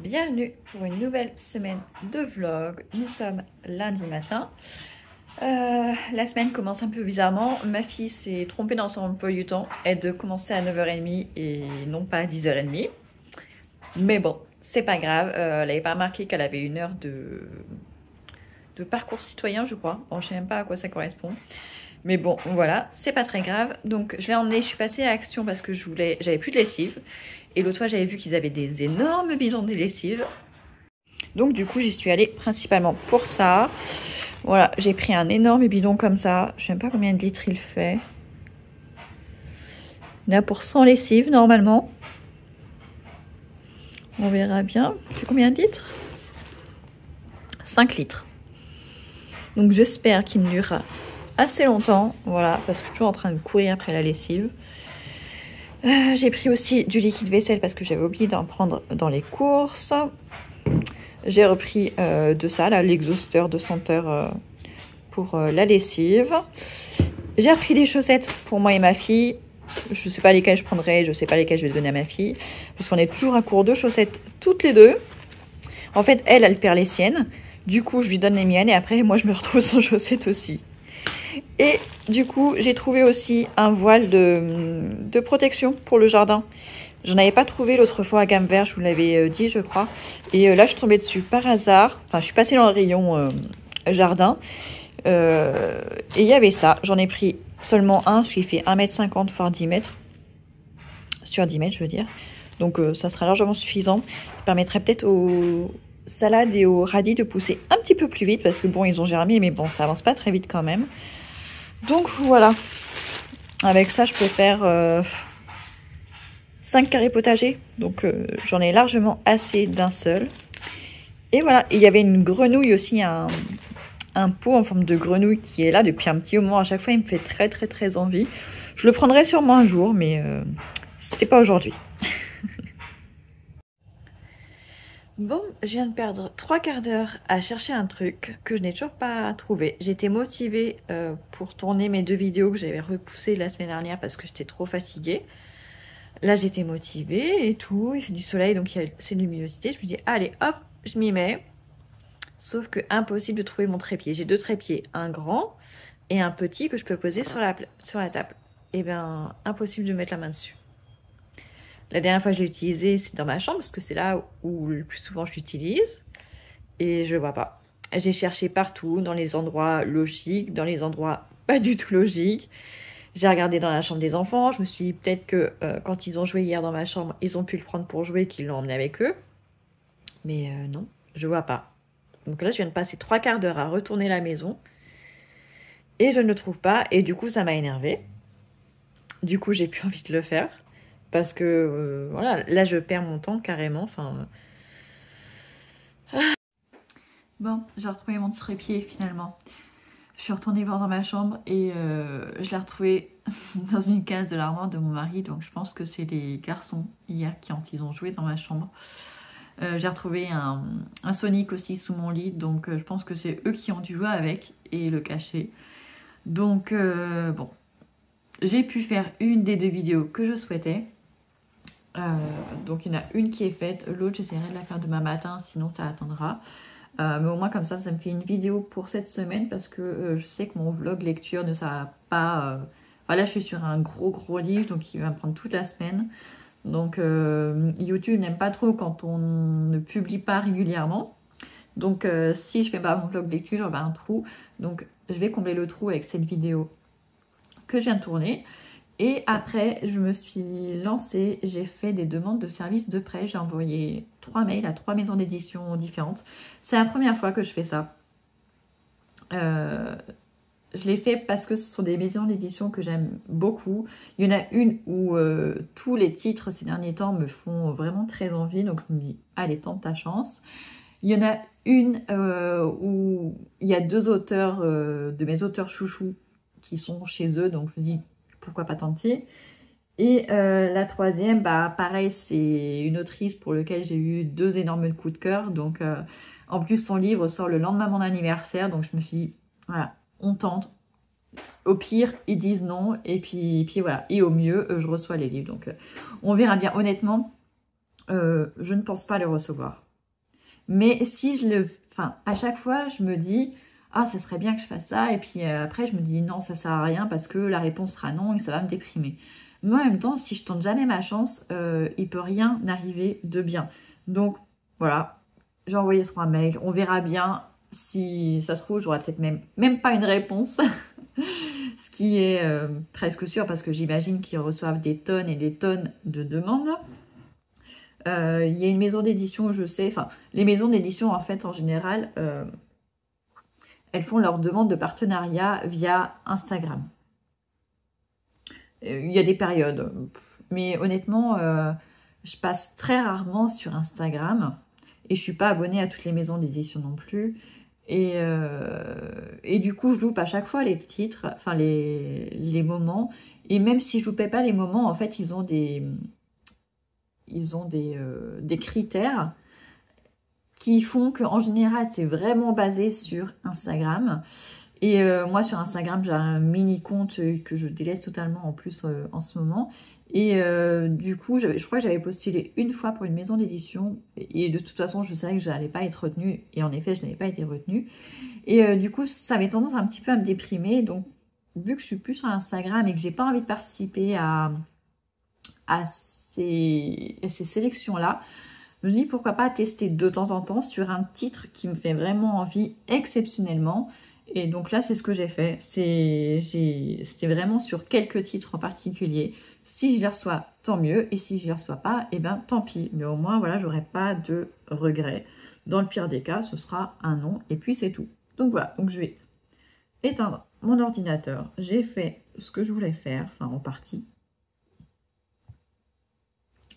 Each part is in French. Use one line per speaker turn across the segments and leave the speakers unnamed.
bienvenue pour une nouvelle semaine de vlog. Nous sommes lundi matin. La semaine commence un peu bizarrement. Ma fille s'est trompée dans son emploi du temps. Elle devait commencer à 9h30 et non pas à 10h30. Mais bon, c'est pas grave. Elle n'avait pas remarqué qu'elle avait une heure de parcours citoyen, je crois. Bon, je sais même pas à quoi ça correspond. Mais bon, voilà, c'est pas très grave. Donc je l'ai emmenée, je suis passée à Action parce que j'avais plus de lessive. Et l'autre fois, j'avais vu qu'ils avaient des énormes bidons de lessive. Donc du coup, j'y suis allée principalement pour ça. Voilà, j'ai pris un énorme bidon comme ça. Je sais même pas combien de litres il fait. Il y en a pour 100 lessives normalement. On verra bien. Il fait combien de litres? 5 litres. Donc j'espère qu'il me durera assez longtemps. Voilà, parce que je suis toujours en train de courir après la lessive. J'ai pris aussi du liquide vaisselle parce que j'avais oublié d'en prendre dans les courses. J'ai repris de ça, là, l'exhausteur de senteur pour la lessive. J'ai repris des chaussettes pour moi et ma fille. Je ne sais pas lesquelles je prendrai, je ne sais pas lesquelles je vais donner à ma fille. Parce qu'on est toujours à court de chaussettes toutes les deux. En fait, elle perd les siennes. Du coup, je lui donne les miennes et après, moi, je me retrouve sans chaussettes aussi. Et du coup, j'ai trouvé aussi un voile de protection pour le jardin. J'en avais pas trouvé l'autre fois à Gamme Vert, je vous l'avais dit, je crois. Et là, je suis tombée dessus par hasard. Enfin, je suis passée dans le rayon jardin. Et il y avait ça. J'en ai pris seulement un, qui fait 1,50 m x 10 mètres. Sur 10 mètres, je veux dire. Donc, ça sera largement suffisant. Ça permettrait peut-être aux salades et aux radis de pousser un petit peu plus vite. Parce que bon, ils ont germé, mais bon, ça avance pas très vite quand même. Donc voilà, avec ça je peux faire 5 carrés potagers, donc j'en ai largement assez d'un seul. Et voilà, il y avait une grenouille aussi, un pot en forme de grenouille qui est là depuis un petit moment. À chaque fois il me fait très envie. Je le prendrai sûrement un jour, mais c'était pas aujourd'hui. Bon, je viens de perdre 3 quarts d'heure à chercher un truc que je n'ai toujours pas trouvé. J'étais motivée pour tourner mes 2 vidéos que j'avais repoussées la semaine dernière parce que j'étais trop fatiguée. Là, j'étais motivée et tout. Il fait du soleil, donc il y a ces luminosités. Je me dis, allez, hop, je m'y mets. Sauf que impossible de trouver mon trépied. J'ai 2 trépieds, un grand et un petit que je peux poser sur la table. Et bien, impossible de mettre la main dessus. La dernière fois que je l'ai utilisé, c'est dans ma chambre, parce que c'est là où le plus souvent je l'utilise. Et je ne le vois pas. J'ai cherché partout, dans les endroits logiques, dans les endroits pas du tout logiques. J'ai regardé dans la chambre des enfants. Je me suis dit peut-être que quand ils ont joué hier dans ma chambre, ils ont pu le prendre pour jouer, qu'ils l'ont emmené avec eux. Mais non, je ne vois pas. Donc là, je viens de passer 3 quarts d'heure à retourner la maison. Et je ne le trouve pas. Et du coup, ça m'a énervée. Du coup, j'ai plus envie de le faire. Parce que, voilà, là, je perds mon temps carrément. Enfin. Bon, j'ai retrouvé mon trépied finalement. Je suis retournée voir dans ma chambre et je l'ai retrouvé dans une case de l'armoire de mon mari. Donc, je pense que c'est les garçons hier quand ils ont joué dans ma chambre. J'ai retrouvé un Sonic aussi sous mon lit. Donc, je pense que c'est eux qui ont dû jouer avec et le cacher. Donc, bon. J'ai pu faire une des 2 vidéos que je souhaitais. Donc il y en a une qui est faite, l'autre j'essaierai de la faire demain matin, sinon ça attendra. Mais au moins comme ça me fait une vidéo pour cette semaine parce que je sais que mon vlog lecture ne sera pas... Enfin, là je suis sur un gros livre donc il va me prendre toute la semaine. Donc YouTube n'aime pas trop quand on ne publie pas régulièrement. Donc si je fais pas mon vlog lecture, j'aurai un trou. Donc je vais combler le trou avec cette vidéo que je viens de tourner. Et après, je me suis lancée, j'ai fait des demandes de services de prêt. J'ai envoyé 3 mails à 3 maisons d'édition différentes. C'est la première fois que je fais ça. Je l'ai fait parce que ce sont des maisons d'édition que j'aime beaucoup. Il y en a une où tous les titres ces derniers temps me font vraiment très envie. Donc je me dis, allez, tente ta chance. Il y en a une où il y a 2 auteurs de mes auteurs chouchous qui sont chez eux. Donc je me dis, pourquoi pas tenter. Et la troisième, bah pareil, c'est une autrice pour laquelle j'ai eu 2 énormes coups de cœur. Donc en plus son livre sort le lendemain de mon anniversaire, donc je me suis dit, voilà, on tente. Au pire, ils disent non, et puis voilà. Et au mieux, je reçois les livres. Donc on verra bien. Honnêtement, je ne pense pas les recevoir. Mais si je le... Enfin, à chaque fois, je me dis, ah, ça serait bien que je fasse ça. Et puis après, je me dis, non, ça sert à rien parce que la réponse sera non et ça va me déprimer. Mais en même temps, si je tente jamais ma chance, il peut rien arriver de bien. Donc, voilà, j'ai envoyé 3 mails. On verra bien. Si ça se trouve, j'aurai peut-être même pas une réponse. Ce qui est presque sûr parce que j'imagine qu'ils reçoivent des tonnes et des tonnes de demandes. Il y a une maison d'édition, je sais, enfin, les maisons d'édition, en fait, en général, elles font leurs demandes de partenariat via Instagram. Il y a des périodes, mais honnêtement, je passe très rarement sur Instagram et je suis pas abonnée à toutes les maisons d'édition non plus. Et du coup, je loupe à chaque fois les titres, enfin les moments. Et même si je loupais pas les moments, en fait, ils ont des critères qui font qu'en général, c'est vraiment basé sur Instagram. Et moi, sur Instagram, j'ai un mini compte que je délaisse totalement en plus en ce moment. Et du coup, je crois que j'avais postulé une fois pour une maison d'édition. Et de toute façon, je savais que je n'allais pas être retenue. Et en effet, je n'avais pas été retenue. Et du coup, ça avait tendance un petit peu à me déprimer. Donc, vu que je suis plus sur Instagram et que j'ai pas envie de participer à ces sélections-là, je me dis pourquoi pas tester de temps en temps sur un titre qui me fait vraiment envie exceptionnellement. Et donc là, c'est ce que j'ai fait. C'était vraiment sur quelques titres en particulier. Si je les reçois, tant mieux. Et si je les reçois pas, eh ben tant pis. Mais au moins, voilà, j'aurai pas de regrets. Dans le pire des cas, ce sera un non. Et puis c'est tout. Donc voilà, donc je vais éteindre mon ordinateur. J'ai fait ce que je voulais faire, enfin en partie.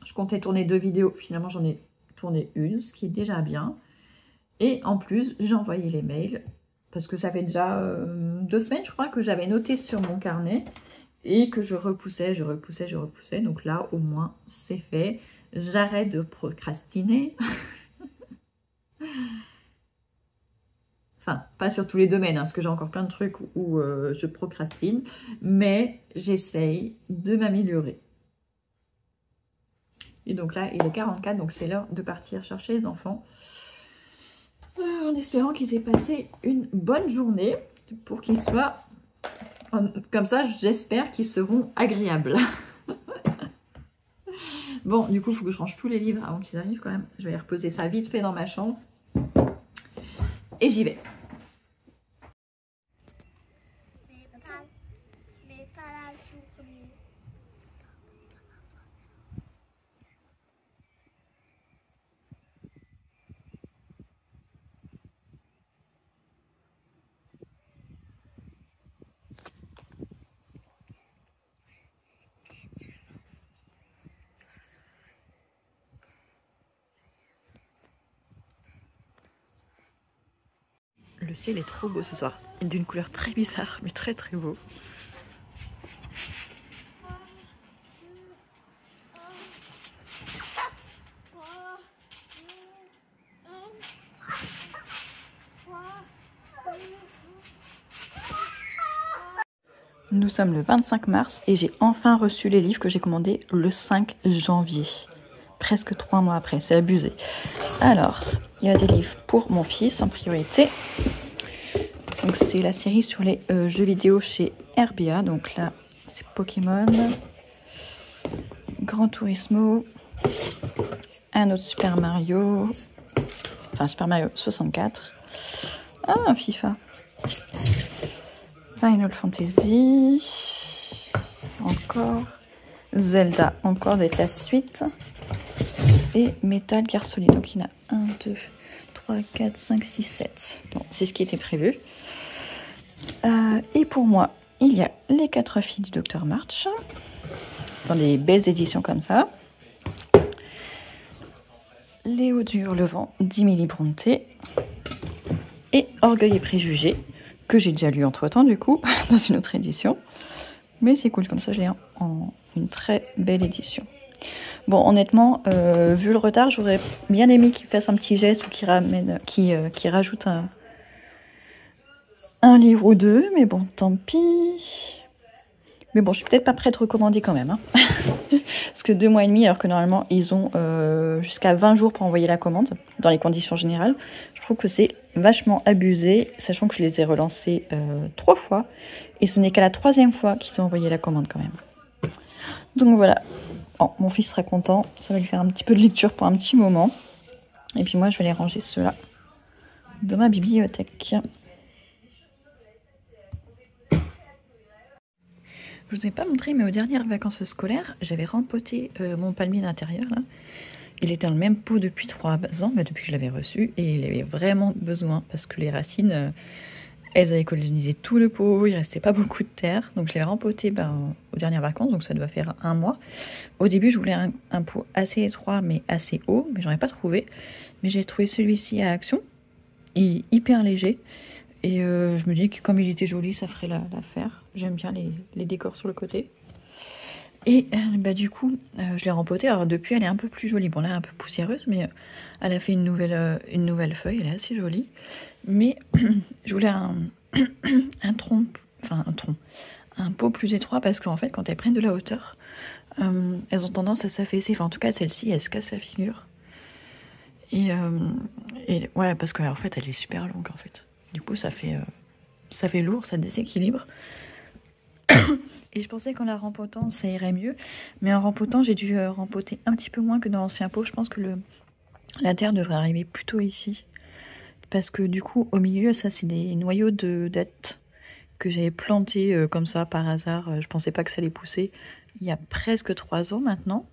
Je comptais tourner 2 vidéos. Finalement, j'en ai tourné une, ce qui est déjà bien. Et en plus, j'ai envoyé les mails. Parce que ça fait déjà 2 semaines, je crois, que j'avais noté sur mon carnet et que je repoussais. Donc là, au moins, c'est fait. J'arrête de procrastiner. Enfin, pas sur tous les domaines, hein, parce que j'ai encore plein de trucs où je procrastine. Mais j'essaye de m'améliorer. Et donc là, il est 44, donc c'est l'heure de partir chercher les enfants. En espérant qu'ils aient passé une bonne journée pour qu'ils soient, comme ça j'espère qu'ils seront agréables. Bon, du coup il faut que je range tous les livres avant qu'ils arrivent quand même. Je vais reposer ça vite fait dans ma chambre et j'y vais. Le ciel est trop beau ce soir, d'une couleur très bizarre, mais très très beau. Nous sommes le 25 mars et j'ai enfin reçu les livres que j'ai commandés le 5 janvier. Presque 3 mois après, c'est abusé. Alors, il y a des livres pour mon fils en priorité. Donc c'est la série sur les jeux vidéo chez RBA. Donc là, c'est Pokémon, Gran Turismo, un autre Super Mario, enfin Super Mario 64. Ah, un FIFA. Final Fantasy, encore Zelda, encore d'être la suite, et Metal Gear Solid. Donc il y en a 1, 2, 3, 4, 5, 6, 7. Bon, c'est ce qui était prévu. Et pour moi, il y a Les 4 filles du Dr March, dans des belles éditions comme ça. Léo du Hurlevent d'Emily Brontë, et Orgueil et Préjugés, que j'ai déjà lu entre-temps du coup, dans une autre édition. Mais c'est cool, comme ça je l'ai en une très belle édition. Bon, honnêtement, vu le retard, j'aurais bien aimé qu'il fasse un petit geste ou qu'il rajoute un livre ou deux, mais bon, tant pis. Mais bon, je suis peut-être pas prête de recommander quand même. Hein. Parce que 2 mois et demi, alors que normalement, ils ont jusqu'à 20 jours pour envoyer la commande, dans les conditions générales. Je trouve que c'est vachement abusé, sachant que je les ai relancés 3 fois. Et ce n'est qu'à la 3e fois qu'ils ont envoyé la commande quand même. Donc voilà. Oh, mon fils sera content. Ça va lui faire un petit peu de lecture pour un petit moment. Et puis moi, je vais les ranger ceux-là dans ma bibliothèque. Je vous ai pas montré, mais aux dernières vacances scolaires, j'avais rempoté mon palmier d'intérieur. Là. Il était dans le même pot depuis 3 ans, depuis que je l'avais reçu, et il avait vraiment besoin, parce que les racines, elles avaient colonisé tout le pot, il restait pas beaucoup de terre. Donc je l'ai rempoté aux dernières vacances, donc ça doit faire 1 mois. Au début, je voulais un pot assez étroit, mais assez haut, mais j'en ai pas trouvé. Mais j'ai trouvé celui-ci à Action, il est hyper léger. Et je me dis que comme il était joli, ça ferait l'affaire. J'aime bien les décors sur le côté. Et du coup, je l'ai rempoté. Alors depuis, elle est un peu plus jolie. Bon, là, elle est un peu poussiéreuse, mais elle a fait une nouvelle feuille. Elle est assez jolie. Mais je voulais un pot plus étroit parce qu'en fait, quand elles prennent de la hauteur, elles ont tendance à s'affaisser. Enfin, en tout cas, celle-ci, elle se casse la figure. Et ouais, parce qu'en fait, elle est super longue, en fait. Du coup, ça fait lourd, ça déséquilibre. Et je pensais qu'en la rempotant, ça irait mieux. Mais en rempotant, j'ai dû rempoter un petit peu moins que dans l'ancien pot. Je pense que la terre devrait arriver plutôt ici. Parce que du coup, au milieu, ça, c'est des noyaux de dattes que j'avais plantés comme ça, par hasard. Je pensais pas que ça allait pousser il y a presque 3 ans maintenant.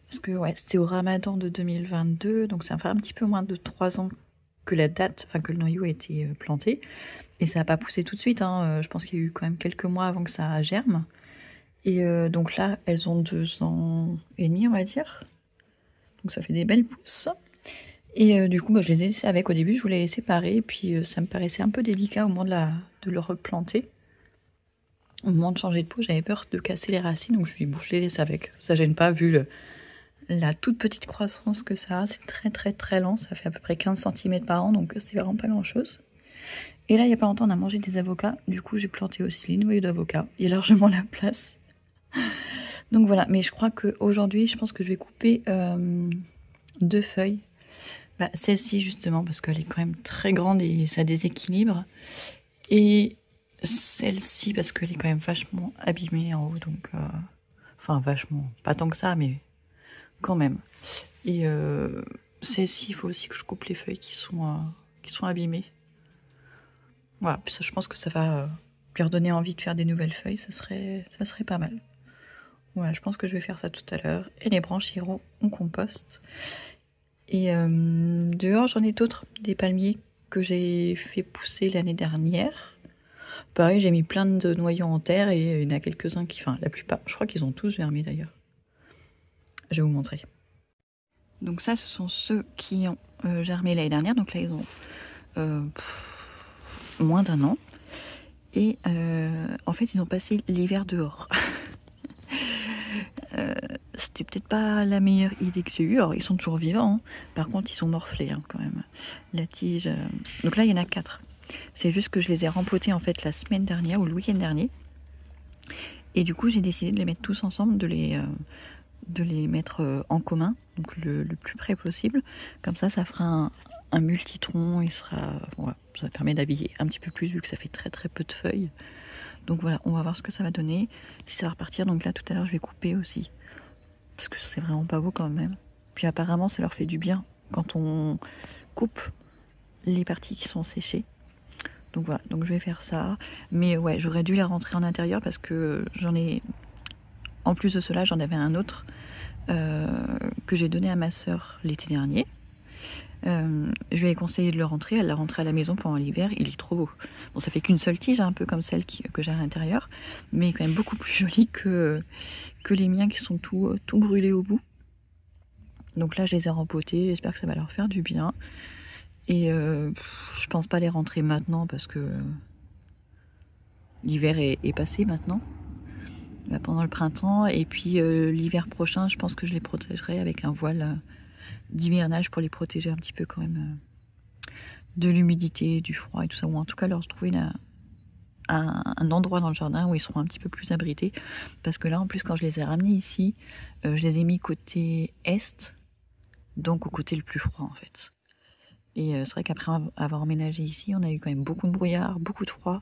Parce que ouais, c'était au Ramadan de 2022. Donc ça fait un petit peu moins de 3 ans que que le noyau a été planté. Et ça n'a pas poussé tout de suite. Hein. Je pense qu'il y a eu quand même quelques mois avant que ça germe. Et donc là, elles ont 2 ans et demi, on va dire. Donc ça fait des belles pousses. Et du coup, je les ai laissées avec. Au début, je voulais les séparer. Et puis ça me paraissait un peu délicat au moment de le replanter. Au moment de changer de pot, j'avais peur de casser les racines. Donc je me suis dit, bon, je les laisse avec. Ça gêne pas vu la toute petite croissance que ça a. C'est très très très lent. Ça fait à peu près 15 cm par an. Donc c'est vraiment pas grand chose. Et là, il n'y a pas longtemps, on a mangé des avocats. Du coup, j'ai planté aussi les noyaux d'avocat. Il y a largement la place. Donc voilà, mais je crois qu'aujourd'hui, je pense que je vais couper 2 feuilles. Celle-ci, justement, parce qu'elle est quand même très grande et ça déséquilibre. Et celle-ci, parce qu'elle est quand même vachement abîmée en haut. Donc, enfin, vachement. Pas tant que ça, mais quand même. Et celle-ci, il faut aussi que je coupe les feuilles qui sont abîmées. Voilà, puis ça, je pense que ça va lui redonner envie de faire des nouvelles feuilles, ça serait pas mal. Voilà, je pense que je vais faire ça tout à l'heure. Et les branches iront au compost. Et dehors, j'en ai d'autres, des palmiers que j'ai fait pousser l'année dernière. Pareil, j'ai mis plein de noyaux en terre et il y en a quelques-uns enfin la plupart, je crois qu'ils ont tous germé d'ailleurs. Je vais vous montrer. Donc ça, ce sont ceux qui ont germé l'année dernière. Donc là, ils ont moins d'1 an. Et en fait, ils ont passé l'hiver dehors. C'était peut-être pas la meilleure idée que j'ai eue. Alors, ils sont toujours vivants. Hein. Par contre, ils sont morflés quand même. La tige... Donc là, il y en a 4. C'est juste que je les ai rempotés en fait la semaine dernière ou le week-end dernier. Et du coup, j'ai décidé de les mettre tous ensemble, de les mettre en commun, donc le plus près possible. Comme ça fera un multitron. Voilà, ça permet d'habiller un petit peu plus vu que ça fait très très peu de feuilles. Donc voilà, on va voir ce que ça va donner, si ça va repartir. Donc là, tout à l'heure, je vais couper aussi. Parce que c'est vraiment pas beau quand même. Puis apparemment, ça leur fait du bien quand on coupe les parties qui sont séchées. Donc voilà, donc je vais faire ça. Mais ouais, j'aurais dû la rentrer en intérieur parce que en plus de cela, j'en avais un autre que j'ai donné à ma soeur l'été dernier. Je lui ai conseillé de le rentrer, elle l'a rentré à la maison pendant l'hiver, il est trop beau. Bon, ça fait qu'une seule tige, un peu comme celle que j'ai à l'intérieur, mais quand même beaucoup plus jolie que les miens qui sont tout brûlés au bout. Donc là, je les ai rempotés, j'espère que ça va leur faire du bien. Et je pense pas les rentrer maintenant parce que l'hiver est passé maintenant, pendant le printemps. Et puis l'hiver prochain, je pense que je les protégerai avec un voile d'hivernage pour les protéger un petit peu quand même de l'humidité, du froid et tout ça, ou en tout cas leur trouver un endroit dans le jardin où ils seront un petit peu plus abrités. Parce que là, en plus, quand je les ai ramenés ici, je les ai mis côté est, donc au côté le plus froid en fait. Et c'est vrai qu'après avoir emménagé ici, on a eu quand même beaucoup de brouillard, beaucoup de froid,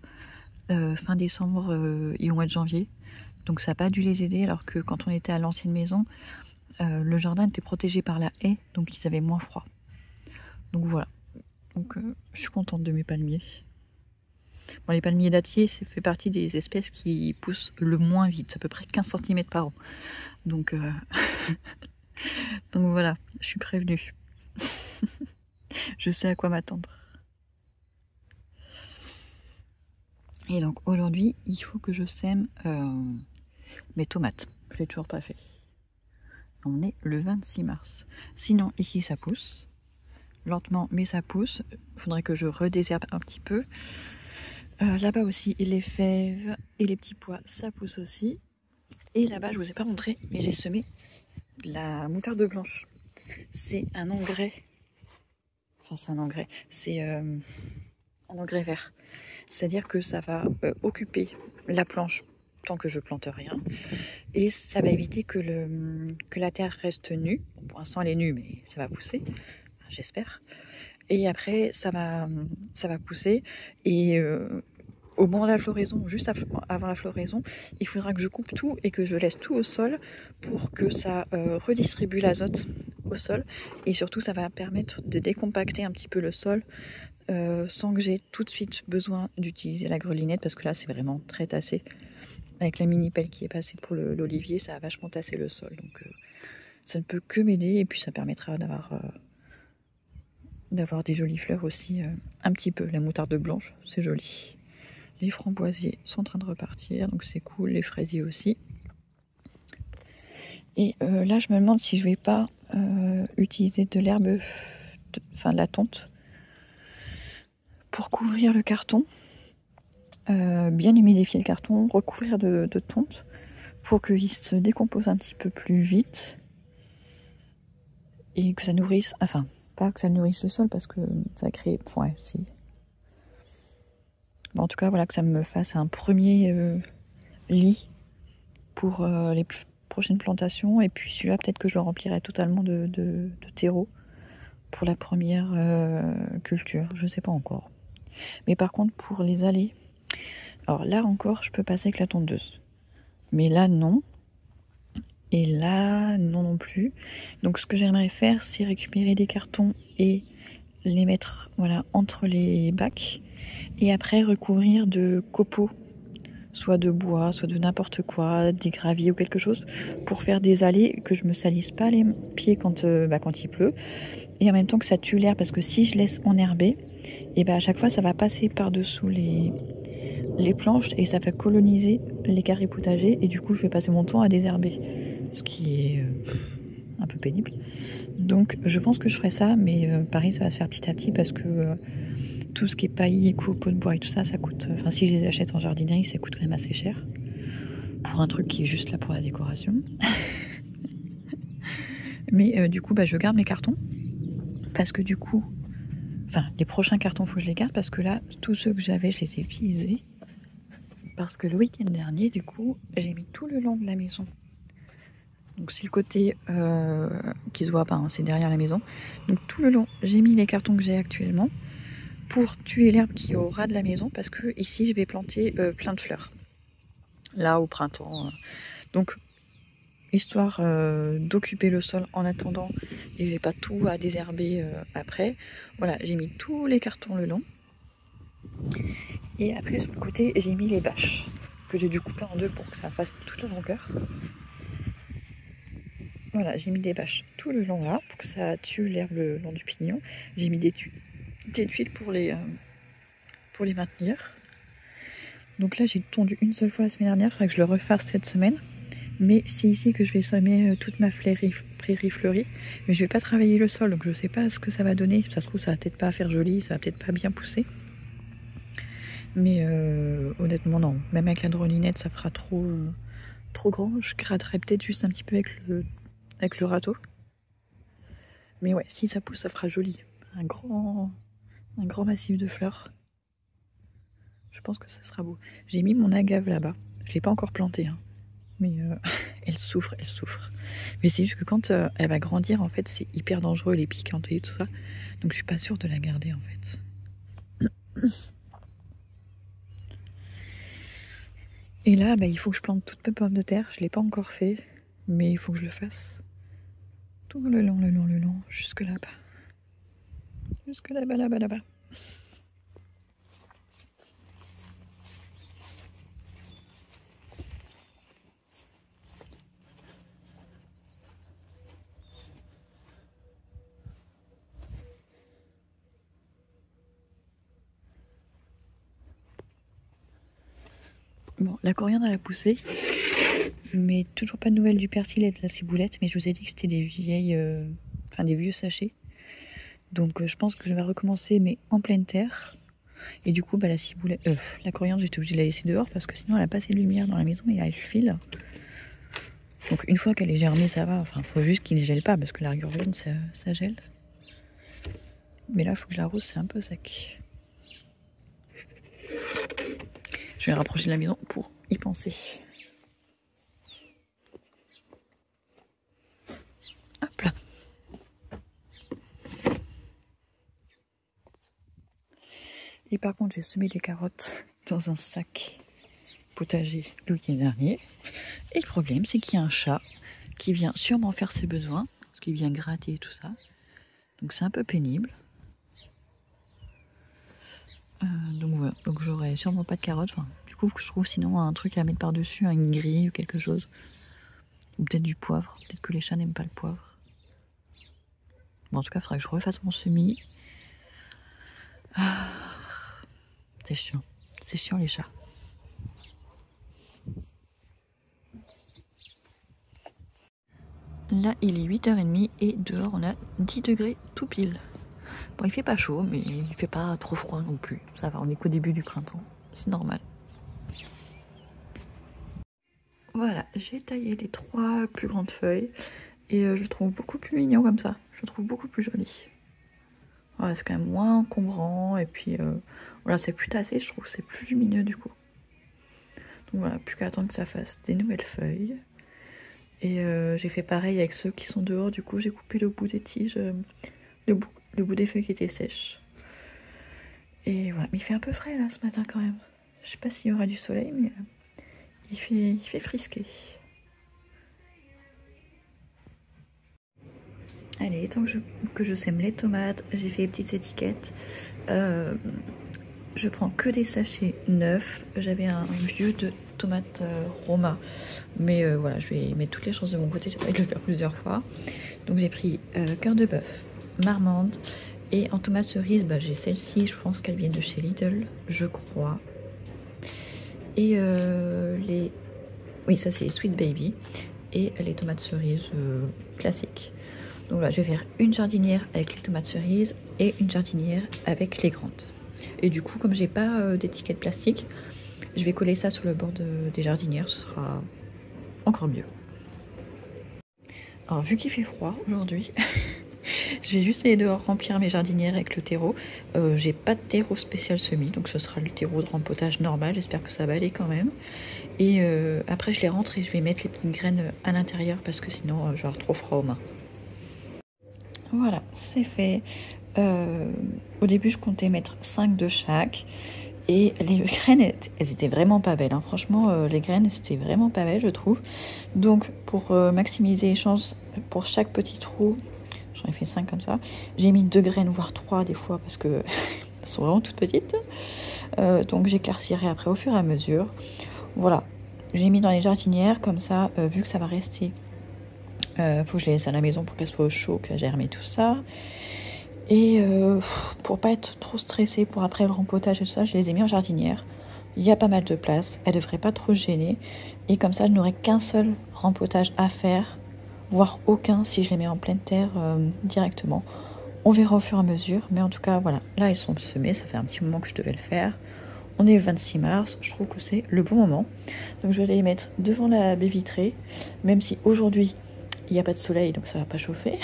fin décembre et au mois de janvier. Donc ça n'a pas dû les aider, alors que quand on était à l'ancienne maison, le jardin était protégé par la haie, donc ils avaient moins froid. Donc voilà. Donc je suis contente de mes palmiers. Bon, les palmiers dattiers, ça fait partie des espèces qui poussent le moins vite, à peu près 15 cm par an. Donc, donc voilà, je suis prévenue. Je sais à quoi m'attendre. Et donc aujourd'hui, il faut que je sème mes tomates. Je l'ai toujours pas fait. On est le 26 mars. Sinon, ici, ça pousse. Lentement, mais ça pousse. Il faudrait que je redésherbe un petit peu. Là-bas aussi, les fèves et les petits pois, ça pousse aussi. Et là-bas, je vous ai pas montré, mais j'ai semé de la moutarde blanche. C'est un engrais. Enfin, c'est un engrais. C'est un engrais vert. C'est-à-dire que ça va occuper la planche tant que je plante rien. Et ça va éviter que la terre reste nue. Bon, pour l'instant, elle est nue, mais ça va pousser. J'espère. Et après, ça va pousser. Et au moment de la floraison, juste avant la floraison, il faudra que je coupe tout et que je laisse tout au sol pour que ça redistribue l'azote au sol. Et surtout, ça va permettre de décompacter un petit peu le sol sans que j'ai tout de suite besoin d'utiliser la grelinette, parce que là, c'est vraiment très tassé. Avec la mini pelle qui est passée pour l'olivier, ça a vachement tassé le sol. Donc ça ne peut que m'aider, et puis ça permettra d'avoir des jolies fleurs aussi, un petit peu. La moutarde blanche, c'est joli. Les framboisiers sont en train de repartir, donc c'est cool. Les fraisiers aussi. Et là, je me demande si je vais pas utiliser de l'herbe, enfin de la tonte, pour couvrir le carton. Bien humidifier le carton, recouvrir de tonte, pour qu'il se décompose un petit peu plus vite. Et que ça nourrisse, enfin, pas que ça nourrisse le sol, parce que ça crée, ouais, si. Bon, en tout cas, voilà, que ça me fasse un premier lit pour les prochaines plantations. Et puis celui-là, peut-être que je le remplirai totalement de terreau pour la première culture. Je sais pas encore. Mais par contre, pour les allées, alors là encore, je peux passer avec la tondeuse. Mais là, non. Et là, non plus. Donc ce que j'aimerais faire, c'est récupérer des cartons et les mettre, voilà, entre les bacs. Et après recouvrir de copeaux, soit de bois, soit de n'importe quoi, des graviers ou quelque chose, pour faire des allées, que je me salisse pas les pieds quand il pleut. Et en même temps que ça tue l'air, parce que si je laisse enherber, et à chaque fois ça va passer par-dessous les planches et ça va coloniser les carrés potagers, et du coup je vais passer mon temps à désherber. Ce qui est un peu pénible. Donc je pense que je ferai ça, mais pareil, ça va se faire petit à petit, parce que tout ce qui est paillis, pot de bois et tout ça, ça coûte... Enfin, si je les achète en jardinerie, ça coûte quand même assez cher. Pour un truc qui est juste là pour la décoration. Mais du coup, je garde mes cartons. Parce que du coup... Enfin, les prochains cartons, il faut que je les garde, parce que là, tous ceux que j'avais, je les ai utilisés. Parce que le week-end dernier, du coup, j'ai mis tout le long de la maison. Donc c'est le côté qui se voit pas, hein, c'est derrière la maison. Donc tout le long, j'ai mis les cartons que j'ai actuellement pour tuer l'herbe qui est au ras de la maison, parce que ici je vais planter plein de fleurs. Là au printemps. Donc histoire d'occuper le sol en attendant, et j'ai pas tout à désherber après. Voilà, j'ai mis tous les cartons le long. Et après sur le côté, j'ai mis les bâches que j'ai dû couper en deux pour que ça fasse toute la longueur. Voilà, j'ai mis des bâches tout le long là pour que ça tue l'herbe le long du pignon. J'ai mis des tuiles pour les maintenir. Donc là, j'ai tondu une seule fois la semaine dernière. Il faudrait que je le refasse cette semaine. Mais c'est ici que je vais semer toute ma prairie fleurie. Mais je vais pas travailler le sol, donc je sais pas ce que ça va donner. Ça se trouve, ça va peut-être pas faire joli, ça va peut-être pas bien pousser. Mais honnêtement, non. Même avec la drolinette, ça fera trop grand. Je gratterai peut-être juste un petit peu avec le râteau. Mais ouais, si ça pousse, ça fera joli. Un grand massif de fleurs. Je pense que ça sera beau. J'ai mis mon agave là-bas. Je l'ai pas encore plantée, hein. Mais elle souffre, elle souffre. Mais c'est juste que quand elle va grandir, en fait, c'est hyper dangereux, les piquantes et tout ça. Donc je suis pas sûre de la garder, en fait. Et là, bah, il faut que je plante toutes mes pommes de terre. Je l'ai pas encore fait, mais il faut que je le fasse. Tout le long, jusque là-bas. Jusque là-bas, là-bas, là-bas. Bon, la coriandre elle a poussé, mais toujours pas de nouvelles du persil et de la ciboulette. Mais je vous ai dit que c'était des vieilles, enfin des vieux sachets. Donc je pense que je vais recommencer, mais en pleine terre. Et du coup, bah, la ciboulette, la coriandre, j'étais obligée de la laisser dehors parce que sinon elle a pas assez de lumière dans la maison et elle file. Donc une fois qu'elle est germée, ça va. Enfin, faut juste qu'il ne gèle pas parce que la rigueur jaune, ça gèle. Mais là, il faut que je l'arrose, c'est un peu sec. Je vais rapprocher de la maison pour y penser. Hop là. Et par contre, j'ai semé des carottes dans un sac potager le week-end dernier. Et le problème, c'est qu'il y a un chat qui vient sûrement faire ses besoins, parce qu'il vient gratter et tout ça. Donc c'est un peu pénible. Donc voilà, donc j'aurai sûrement pas de carottes. Enfin, du coup, je trouve sinon un truc à mettre par-dessus, une grille ou quelque chose. Ou peut-être du poivre. Peut-être que les chats n'aiment pas le poivre. Bon, en tout cas, il faudra que je refasse mon semis. Ah, c'est chiant. C'est chiant les chats. Là, il est 8h30 et dehors, on a 10 degrés tout pile. Bon, il fait pas chaud, mais il fait pas trop froid non plus. Ça va, on est qu'au début du printemps. C'est normal. Voilà, j'ai taillé les 3 plus grandes feuilles. Et je le trouve beaucoup plus mignon comme ça. Je le trouve beaucoup plus joli. Voilà, c'est quand même moins encombrant. Et puis, voilà, c'est plus tassé, je trouve que c'est plus lumineux du coup. Donc voilà, plus qu'à attendre que ça fasse des nouvelles feuilles. Et j'ai fait pareil avec ceux qui sont dehors. Du coup, j'ai coupé le bout des tiges, le bout des feuilles qui étaient sèches. Et voilà, mais il fait un peu frais là ce matin quand même. Je sais pas s'il y aura du soleil, mais il fait frisquer. Allez, tant que je sème les tomates, j'ai fait les petites étiquettes. Je prends que des sachets neufs. J'avais un vieux de tomates Roma. Mais voilà, je vais mettre toutes les chances de mon côté. J'ai pas envie de le faire plusieurs fois. Donc j'ai pris cœur de bœuf, marmande. Et en tomates cerises, bah, j'ai celle-ci. Je pense qu'elle vient de chez Lidl, je crois. Et oui, ça c'est Sweet Baby. Et les tomates cerises classiques. Donc là, je vais faire une jardinière avec les tomates cerises et une jardinière avec les grandes. Et du coup, comme j'ai pas d'étiquette plastique, je vais coller ça sur le bord des jardinières, ce sera encore mieux. Alors, vu qu'il fait froid aujourd'hui, je vais juste aller dehors remplir mes jardinières avec le terreau. J'ai pas de terreau spécial semis, donc ce sera le terreau de rempotage normal. J'espère que ça va aller quand même. Et après, je les rentre et je vais mettre les petites graines à l'intérieur parce que sinon, j'aurai trop froid aux mains. Voilà, c'est fait. Au début, je comptais mettre 5 de chaque. Et les graines, elles étaient vraiment pas belles. Hein. Franchement, les graines, c'était vraiment pas belle, je trouve. Donc, pour maximiser les chances, pour chaque petit trou, j'en ai fait 5 comme ça. J'ai mis 2 graines, voire 3 des fois, parce que elles sont vraiment toutes petites. Donc, j'éclaircirai après au fur et à mesure. Voilà, j'ai mis dans les jardinières, comme ça, vu que ça va rester... faut que je les laisse à la maison pour qu'elles soient au chaud, que j'ai remis tout ça. Et pour pas être trop stressée pour après le rempotage et tout ça, je les ai mis en jardinière. Il y a pas mal de place, elles devraient pas trop gêner. Et comme ça, je n'aurai qu'un seul rempotage à faire, voire aucun si je les mets en pleine terre directement. On verra au fur et à mesure, mais en tout cas, voilà. Là, elles sont semées, ça fait un petit moment que je devais le faire. On est le 26 mars, je trouve que c'est le bon moment. Donc je vais les mettre devant la baie vitrée, même si aujourd'hui, il n'y a pas de soleil, donc ça va pas chauffer.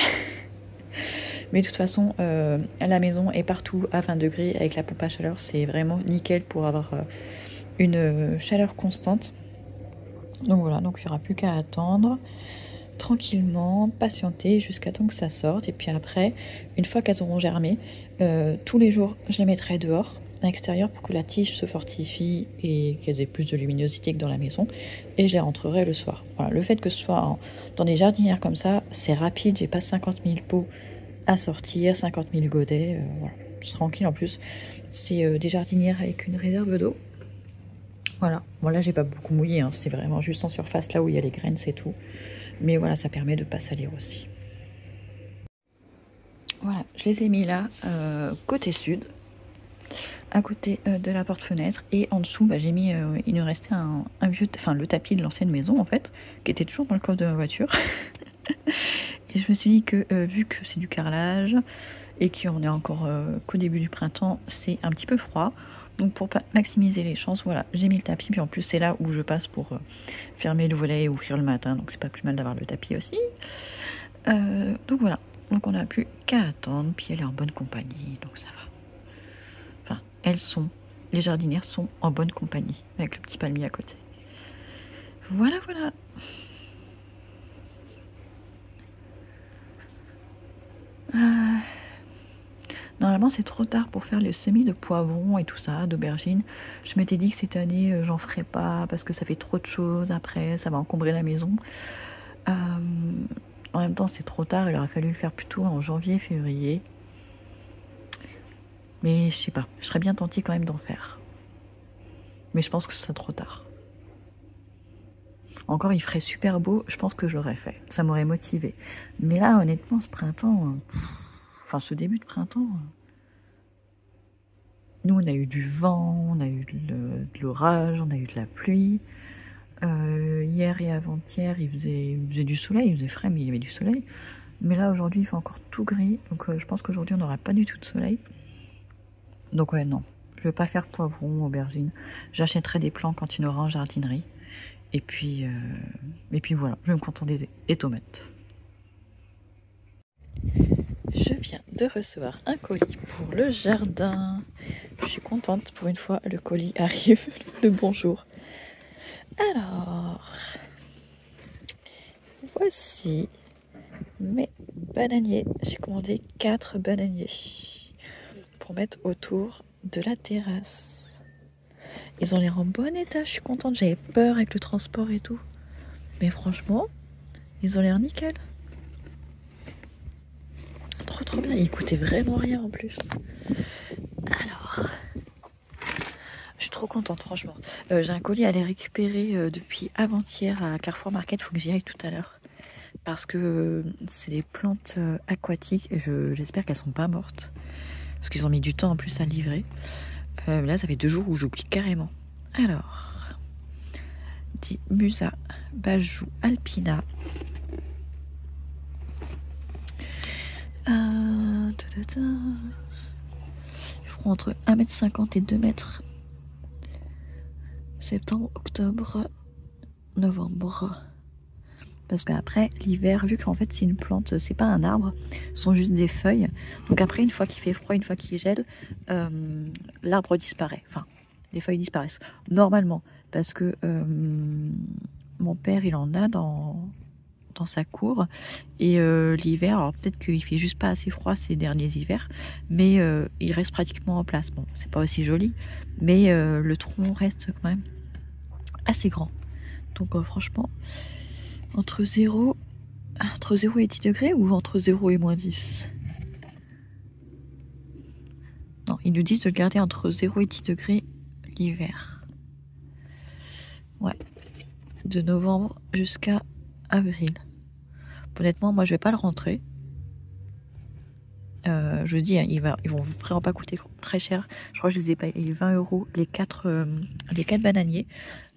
Mais de toute façon, la maison est partout à 20 degrés avec la pompe à chaleur. C'est vraiment nickel pour avoir une chaleur constante. Donc voilà, donc il n'y aura plus qu'à attendre tranquillement, patienter jusqu'à temps que ça sorte. Et puis après, une fois qu'elles auront germé, tous les jours, je les mettrai dehors, à l'extérieur, pour que la tige se fortifie et qu'elles aient plus de luminosité que dans la maison. Et je les rentrerai le soir. Voilà, le fait que ce soit dans des jardinières comme ça, c'est rapide. J'ai pas 50 000 pots à sortir, 50 000 godets. Voilà, je suis tranquille en plus. C'est des jardinières avec une réserve d'eau. Voilà, bon là j'ai pas beaucoup mouillé, hein. C'est vraiment juste en surface là où il y a les graines, c'est tout. Mais voilà, ça permet de ne pas salir aussi. Voilà, je les ai mis là, côté sud, à côté de la porte-fenêtre. Et en dessous, bah, j'ai mis, il nous restait un vieux, enfin le tapis de l'ancienne maison en fait, qui était toujours dans le coffre de ma voiture. Et je me suis dit que vu que c'est du carrelage et qu'on est encore qu'au début du printemps, c'est un petit peu froid. Donc pour maximiser les chances, voilà, j'ai mis le tapis. Puis en plus c'est là où je passe pour fermer le volet et ouvrir le matin. Donc c'est pas plus mal d'avoir le tapis aussi. Donc voilà, donc on n'a plus qu'à attendre. Puis elle est en bonne compagnie, donc ça va. Enfin, les jardinières sont en bonne compagnie avec le petit palmier à côté. Voilà, voilà. Normalement c'est trop tard pour faire les semis de poivrons et tout ça, d'aubergines. Je m'étais dit que cette année j'en ferais pas parce que ça fait trop de choses après, ça va encombrer la maison. En même temps c'est trop tard, il aurait fallu le faire plutôt en janvier, février. Mais je sais pas, je serais bien tentée quand même d'en faire. Mais je pense que ce serait trop tard. Encore il ferait super beau, je pense que j'aurais fait. Ça m'aurait motivé. Mais là honnêtement ce printemps... Enfin, ce début de printemps, nous on a eu du vent, on a eu de l'orage, on a eu de la pluie. Hier et avant-hier, il faisait du soleil, il faisait frais, mais il y avait du soleil. Mais là aujourd'hui, il fait encore tout gris, donc je pense qu'aujourd'hui on n'aura pas du tout de soleil. Donc ouais, non, je vais pas faire poivron, aubergine. J'achèterai des plants quand il y en aura en jardinerie. Et puis voilà, je vais me contenter des tomates. Je viens de recevoir un colis pour le jardin. Je suis contente, pour une fois, le colis arrive le bonjour. Alors, voici mes bananiers. J'ai commandé 4 bananiers pour mettre autour de la terrasse. Ils ont l'air en bon état, je suis contente. J'avais peur avec le transport et tout. Mais franchement, ils ont l'air nickel. Trop bien, il coûtait vraiment rien en plus. Alors, je suis trop contente franchement. J'ai un colis à aller récupérer depuis avant-hier à Carrefour Market, il faut que j'y aille tout à l'heure. Parce que c'est des plantes aquatiques et j'espère qu'elles sont pas mortes. Parce qu'ils ont mis du temps en plus à livrer. Là ça fait 2 jours où j'oublie carrément. Alors, dit Musa, Bajou, Alpina. Ils feront entre 1,50 m et 2 mètres. Septembre, octobre, novembre. Parce qu'après, l'hiver, vu qu'en fait c'est une plante, c'est pas un arbre, ce sont juste des feuilles. Donc après, une fois qu'il fait froid, une fois qu'il gèle, l'arbre disparaît. Enfin, les feuilles disparaissent. Normalement, parce que mon père, il en a dans sa cour. Et l'hiver, alors peut-être qu'il fait juste pas assez froid ces derniers hivers, mais il reste pratiquement en place. Bon, c'est pas aussi joli, mais le tronc reste quand même assez grand. Donc franchement, entre 0 et 10 degrés ou entre 0 et moins 10? Non, ils nous disent de le garder entre 0 et 10 degrés l'hiver. Ouais. De novembre jusqu'à avril. Honnêtement, moi je vais pas le rentrer. Je dis, hein, ils vont vraiment pas coûter très cher. Je crois que je les ai payés 20 € les 4 bananiers.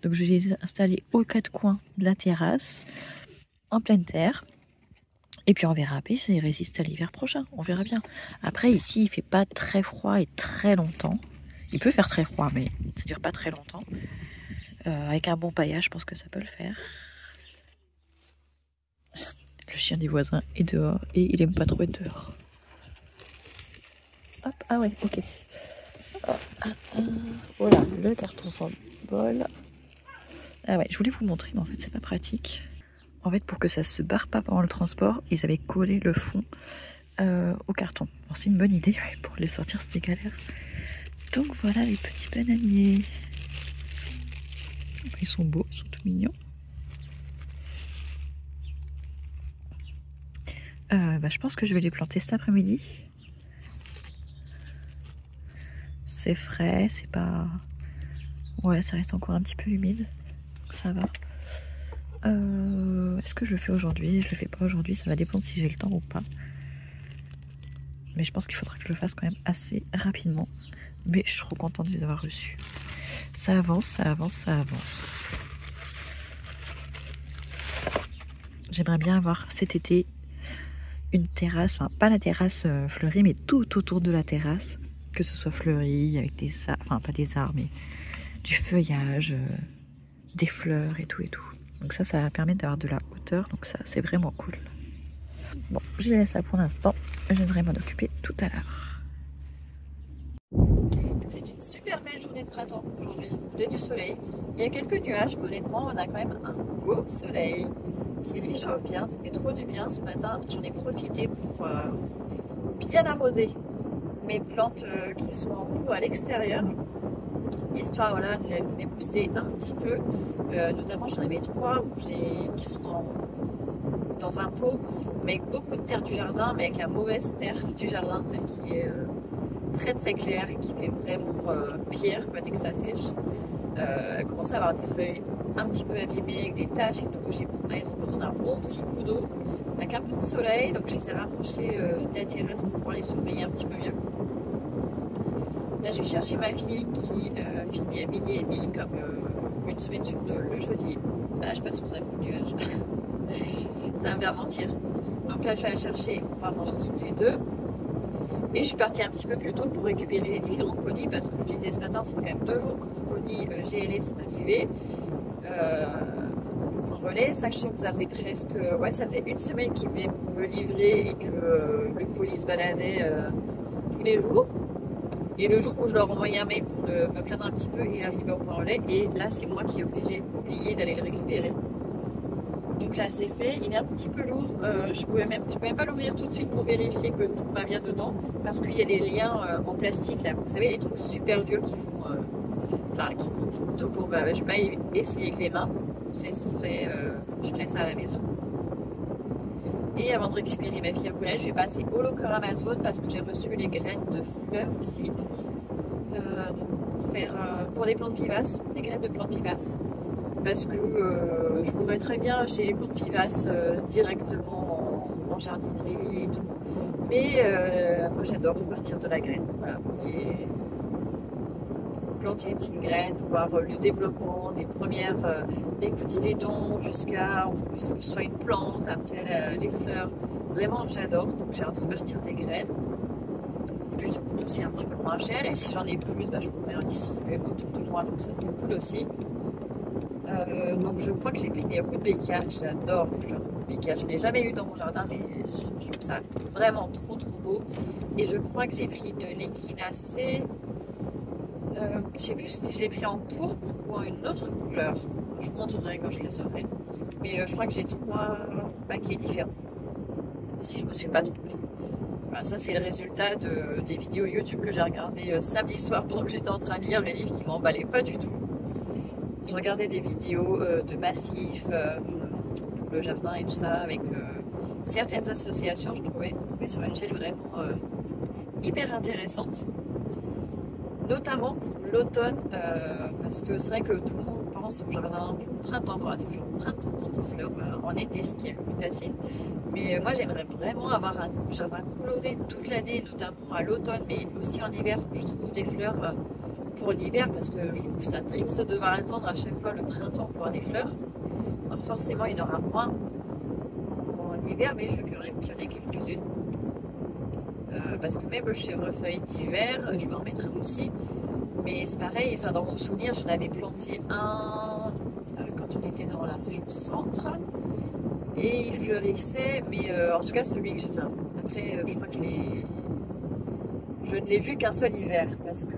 Donc je vais les installer aux 4 coins de la terrasse, en pleine terre. Et puis on verra après si ils résistent à l'hiver prochain. On verra bien. Après ici il fait pas très froid et très longtemps. Il peut faire très froid mais ça dure pas très longtemps. Avec un bon paillage je pense que ça peut le faire. Le chien des voisins est dehors et il aime pas trop être dehors. Ah ouais, ok. Voilà, le carton symbole. Ah ouais, je voulais vous montrer, mais en fait c'est pas pratique. En fait, pour que ça se barre pas pendant le transport, ils avaient collé le fond au carton. Bon, c'est une bonne idée, ouais, pour les sortir c'était galère. Donc voilà les petits bananiers. Ils sont beaux, ils sont tout mignons. Je pense que je vais les planter cet après-midi. C'est frais, c'est pas... Ouais, ça reste encore un petit peu humide. Donc ça va. Est-ce que je le fais aujourd'hui? Je le fais pas aujourd'hui, ça va dépendre si j'ai le temps ou pas. Mais je pense qu'il faudra que je le fasse quand même assez rapidement. Mais je suis trop contente de les avoir reçus. Ça avance, ça avance, ça avance. J'aimerais bien avoir cet été une terrasse, enfin pas la terrasse fleurie, mais tout autour de la terrasse. Que ce soit fleuri, avec des arbres, enfin pas des arbres, mais du feuillage, des fleurs et tout et tout. Donc ça va permettre d'avoir de la hauteur, donc ça c'est vraiment cool. Bon, je laisse ça pour l'instant, je viendrai m'en occuper tout à l'heure. C'est une super belle journée de printemps aujourd'hui, il y a du soleil. Il y a quelques nuages, mais honnêtement on a quand même un beau soleil qui réchauffe bien, ça fait trop du bien ce matin. J'en ai profité pour bien arroser mes plantes qui sont en pot à l'extérieur, histoire voilà, de les booster un petit peu. Notamment j'en avais 3 qui sont dans un pot mais avec beaucoup de terre du jardin, mais avec la mauvaise terre du jardin, celle qui est très très claire et qui fait vraiment pierre quoi, dès que ça sèche. Elle commence à avoir des feuilles un petit peu abîmées avec des taches et tout. Elles ont besoin d'un bon petit coup d'eau avec un peu de soleil, donc je les ai rapprochées de la terrasse pour pouvoir les surveiller un petit peu mieux. Là je vais chercher ma fille qui finit à 12h30 comme une semaine sur 2 le jeudi. Là je passe sous un coup de nuage. Ça va me faire mentir. Donc là je vais aller chercher, on va manger toutes les deux. Et je suis partie un petit peu plus tôt pour récupérer les différents colis parce que je vous disais ce matin, ça fait quand même 2 jours que mon colis GLS est arrivé. Le point relais, ça je sais que ça faisait presque, ouais ça faisait une semaine qu'ils venaient me livrer et que le colis se baladait tous les jours. Et le jour où je leur envoyais un mail pour me plaindre un petit peu, il est arrivé au point relais et là c'est moi qui ai oublié d'aller le récupérer. Donc là c'est fait, il est un petit peu lourd, je pouvais même pas l'ouvrir tout de suite pour vérifier que tout va bien dedans parce qu'il y a des liens en plastique là, vous savez les trucs super vieux qui font, qui coupent tout pour, je vais pas essayer avec les mains, je ferai ça à la maison. Et avant de récupérer ma fille au collège, je vais passer au locker Amazon parce que j'ai reçu les graines de fleurs aussi pour des plantes vivaces, des graines de plantes vivaces. Parce que je pourrais très bien acheter les plantes vivaces directement en jardinerie et tout. Mais moi j'adore repartir de la graine. Voilà. Et planter des petites graines, voir le développement des premières, des cotylédons jusqu'à ce que ce soit une plante, après les fleurs. Vraiment j'adore, donc j'ai envie de partir des graines. Puis ça coûte aussi un petit peu moins cher et si j'en ai plus, je pourrais en distribuer autour de moi, donc ça c'est cool aussi. Donc je crois que j'ai pris des rudbeckia, j'adore les fleurs rudbeckia, je n'ai jamais eu dans mon jardin mais je trouve ça vraiment trop beau. Et je crois que j'ai pris de l'échinacée, je sais plus si je l'ai pris en pourpre ou en une autre couleur, je vous montrerai quand je les aurai. Mais je crois que j'ai 3 paquets différents, si je me suis pas trompée. Voilà, ça c'est le résultat des vidéos YouTube que j'ai regardées samedi soir pendant que j'étais en train de lire le livre qui m'emballait pas du tout. Je regardais des vidéos de massifs pour le jardin et tout ça avec certaines associations. Je trouvais sur une chaîne vraiment hyper intéressante, notamment pour l'automne parce que c'est vrai que tout le monde pense au jardin pour le printemps, pour des fleurs au printemps, des fleurs en été, ce qui est le plus facile. Mais moi j'aimerais vraiment avoir un jardin coloré toute l'année, notamment à l'automne, mais aussi en hiver. Je trouve des fleurs pour l'hiver parce que je trouve ça triste de devoir attendre à chaque fois le printemps pour avoir des fleurs. Alors forcément il y en aura moins en hiver, mais je veux qu'il y en ait quelques-unes. Parce que même le chèvrefeuille d'hiver, je vais en mettre aussi. Mais c'est pareil, dans mon souvenir, j'en avais planté un quand on était dans la région centre. Et il fleurissait, mais en tout cas celui que j'ai fait. Après, je crois que je ne l'ai vu qu'un seul hiver parce que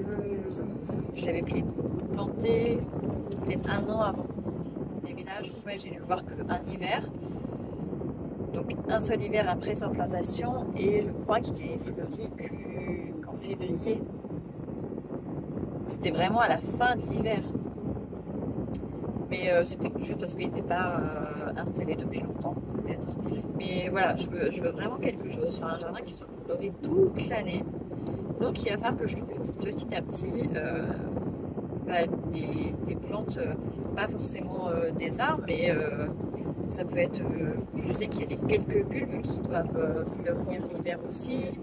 je l'avais planté peut-être 1 an avant qu'on déménage. Ouais, j'ai dû le voir qu'un hiver. Donc un seul hiver après sa plantation et je crois qu'il est fleuri qu'en février. C'était vraiment à la fin de l'hiver. Mais c'est peut-être juste parce qu'il n'était pas installé depuis longtemps, peut-être. Mais voilà, je veux vraiment quelque chose, enfin un jardin qui soit coloré toute l'année. Donc il va falloir que je trouve petit à petit des plantes, pas forcément des arbres, mais ça peut être, je sais qu'il y a quelques bulbes qui doivent fleurir l'hiver aussi.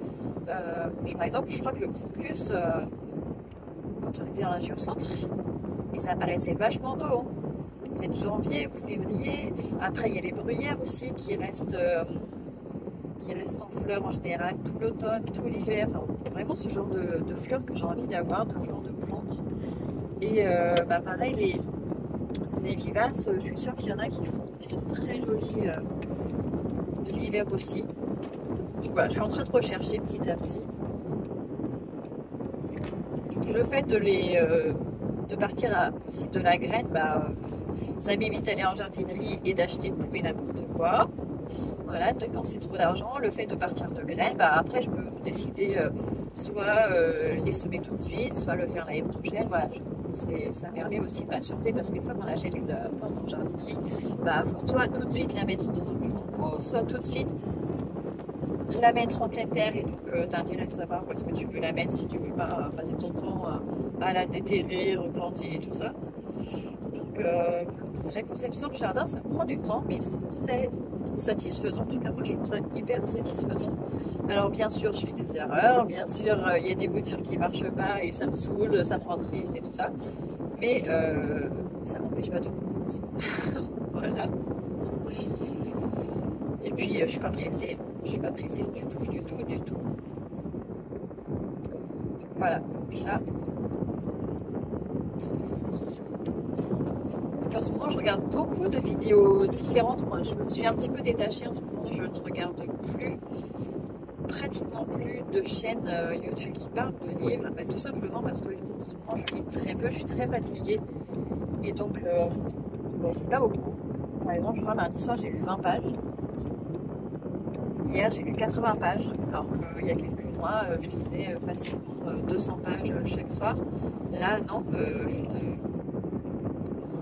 Par exemple, je crois que le crocus, quand on était dans la géocentre, ça apparaissait vachement tôt. Hein. Peut-être janvier ou février. Après, il y a les bruyères aussi qui restent en fleurs en général tout l'automne, tout l'hiver. Enfin, vraiment ce genre de fleurs que j'ai envie d'avoir, de genre de plantes. Et pareil, les vivaces, je suis sûre qu'il y en a qui sont très jolies l'hiver aussi. Donc, voilà, je suis en train de rechercher petit à petit. Donc, le fait de partir aussi de la graine, ça m'évite d'aller en jardinerie et d'acheter tout et n'importe quoi. Voilà, de dépenser trop d'argent. Le fait de partir de graines, après je peux décider soit les semer tout de suite, soit le faire l'année prochaine. Voilà, ça permet aussi de patienter parce qu'une fois qu'on achète une plante en jardinerie, faut soit tout de suite la mettre dans un compost, soit tout de suite la mettre en pleine terre et donc tu as intérêt de savoir où est-ce que tu veux la mettre si tu veux pas passer ton temps à la déterrer, replanter et tout ça. Donc la conception du jardin ça prend du temps mais c'est très satisfaisant. En tout cas moi je trouve ça hyper satisfaisant. Alors bien sûr je fais des erreurs, bien sûr il y a des boutures qui marchent pas et ça me saoule, ça me rend triste et tout ça. Mais ça m'empêche pas de recommencer. Voilà. Et puis je suis pas pressée. Je suis pas pressée du tout. Voilà, là. En ce moment, je regarde beaucoup de vidéos différentes. Moi, je me suis un petit peu détachée en ce moment. Je ne regarde pratiquement plus de chaînes YouTube qui parlent de livres. Tout simplement parce que en ce moment, je lis très peu. Je suis très fatiguée. Et donc, je lis pas beaucoup. Par exemple, je crois mardi soir, j'ai lu 20 pages. Hier, j'ai lu 80 pages, alors qu'il y a quelques mois, je lisais facilement 200 pages chaque soir. Là, non,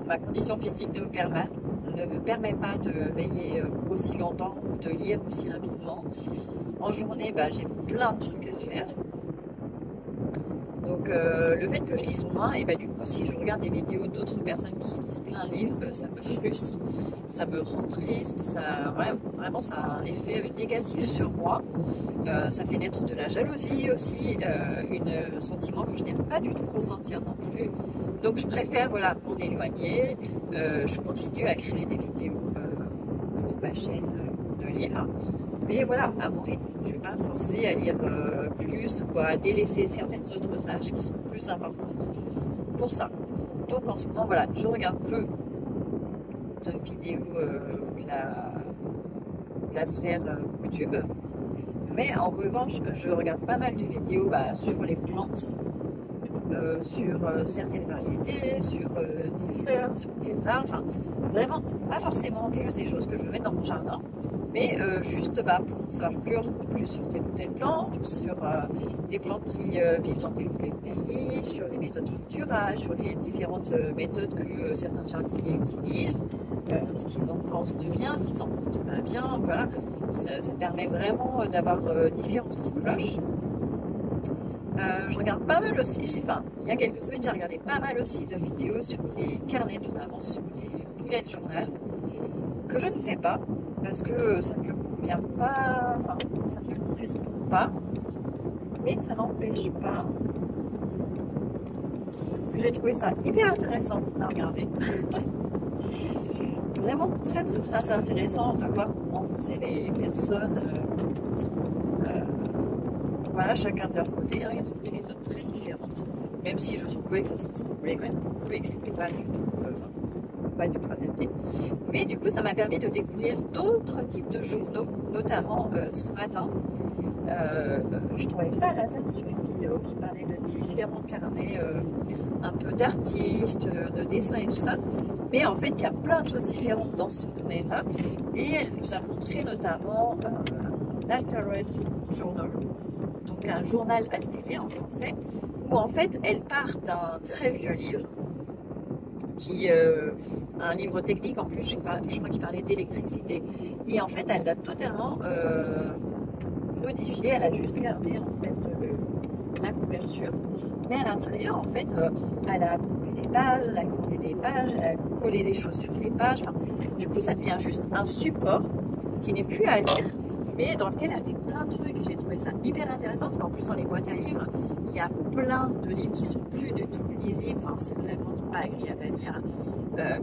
ma condition physique ne me permet pas de veiller aussi longtemps ou de lire aussi rapidement. En journée, j'ai plein de trucs à faire. Donc, le fait que je lise moins, et du coup, si je regarde des vidéos d'autres personnes qui lisent plein de livres, ça me frustre. Ça me rend triste, vraiment ça a un effet négatif sur moi. Ça fait naître de la jalousie aussi, un sentiment que je n'aime pas du tout ressentir non plus. Donc je préfère m'en éloigner. Je continue à créer des vidéos pour ma chaîne de livres. Mais voilà, à mon rythme, je ne vais pas me forcer à lire plus ou à délaisser certaines autres tâches qui sont plus importantes pour ça. Donc en ce moment, je regarde peu de vidéos de la sphère YouTube. Mais en revanche, je regarde pas mal de vidéos sur les plantes, sur certaines variétés, sur des fleurs, sur des arbres, enfin vraiment pas forcément plus des choses que je mets dans mon jardin, mais juste pour en savoir plus sur telle ou telle plante, ou sur des plantes qui vivent dans tel ou tel pays, sur les méthodes de culturage, sur les différentes méthodes que certains jardiniers utilisent, ce qu'ils en pensent de bien, ce qu'ils en pensent pas bien, voilà. Ça permet vraiment d'avoir différents sons de cloche. Je regarde pas mal aussi, il y a quelques semaines j'ai regardé pas mal aussi de vidéos sur les carnets, notamment sur les bullet journal, que je ne fais pas parce que ça ne me convient pas, ça ne me correspond pas, mais ça n'empêche pas que j'ai trouvé ça hyper intéressant à regarder. Vraiment très intéressant de voir comment faisaient les personnes. Chacun de leur côté, ils ont des méthodes très différentes. Même si je trouvais que ça se ressemblait quand même beaucoup et que c'était pas du tout pas du tout adapté. Mais du coup, ça m'a permis de découvrir d'autres types de journaux, notamment ce matin. Je tombais par hasard sur une vidéo qui parlait de différents carnets, un peu d'artistes, de dessins et tout ça. Mais en fait, il y a plein de choses différentes dans ce domaine-là. Et elle nous a montré notamment l'Altered Journal, donc un journal altéré en français, où en fait, elle part d'un très vieux livre, qui un livre technique en plus, je crois qu'il parlait d'électricité. Et en fait, elle l'a totalement modifié, elle a juste gardé en fait la couverture, mais à l'intérieur en fait elle a coupé des pages, elle a collé des pages, elle a collé des choses sur les pages, enfin, du coup ça devient juste un support qui n'est plus à lire, mais dans lequel elle fait plein de trucs. J'ai trouvé ça hyper intéressant parce qu'en plus dans les boîtes à livres il y a plein de livres qui sont plus du tout lisibles, enfin, c'est vraiment pas agréable à lire,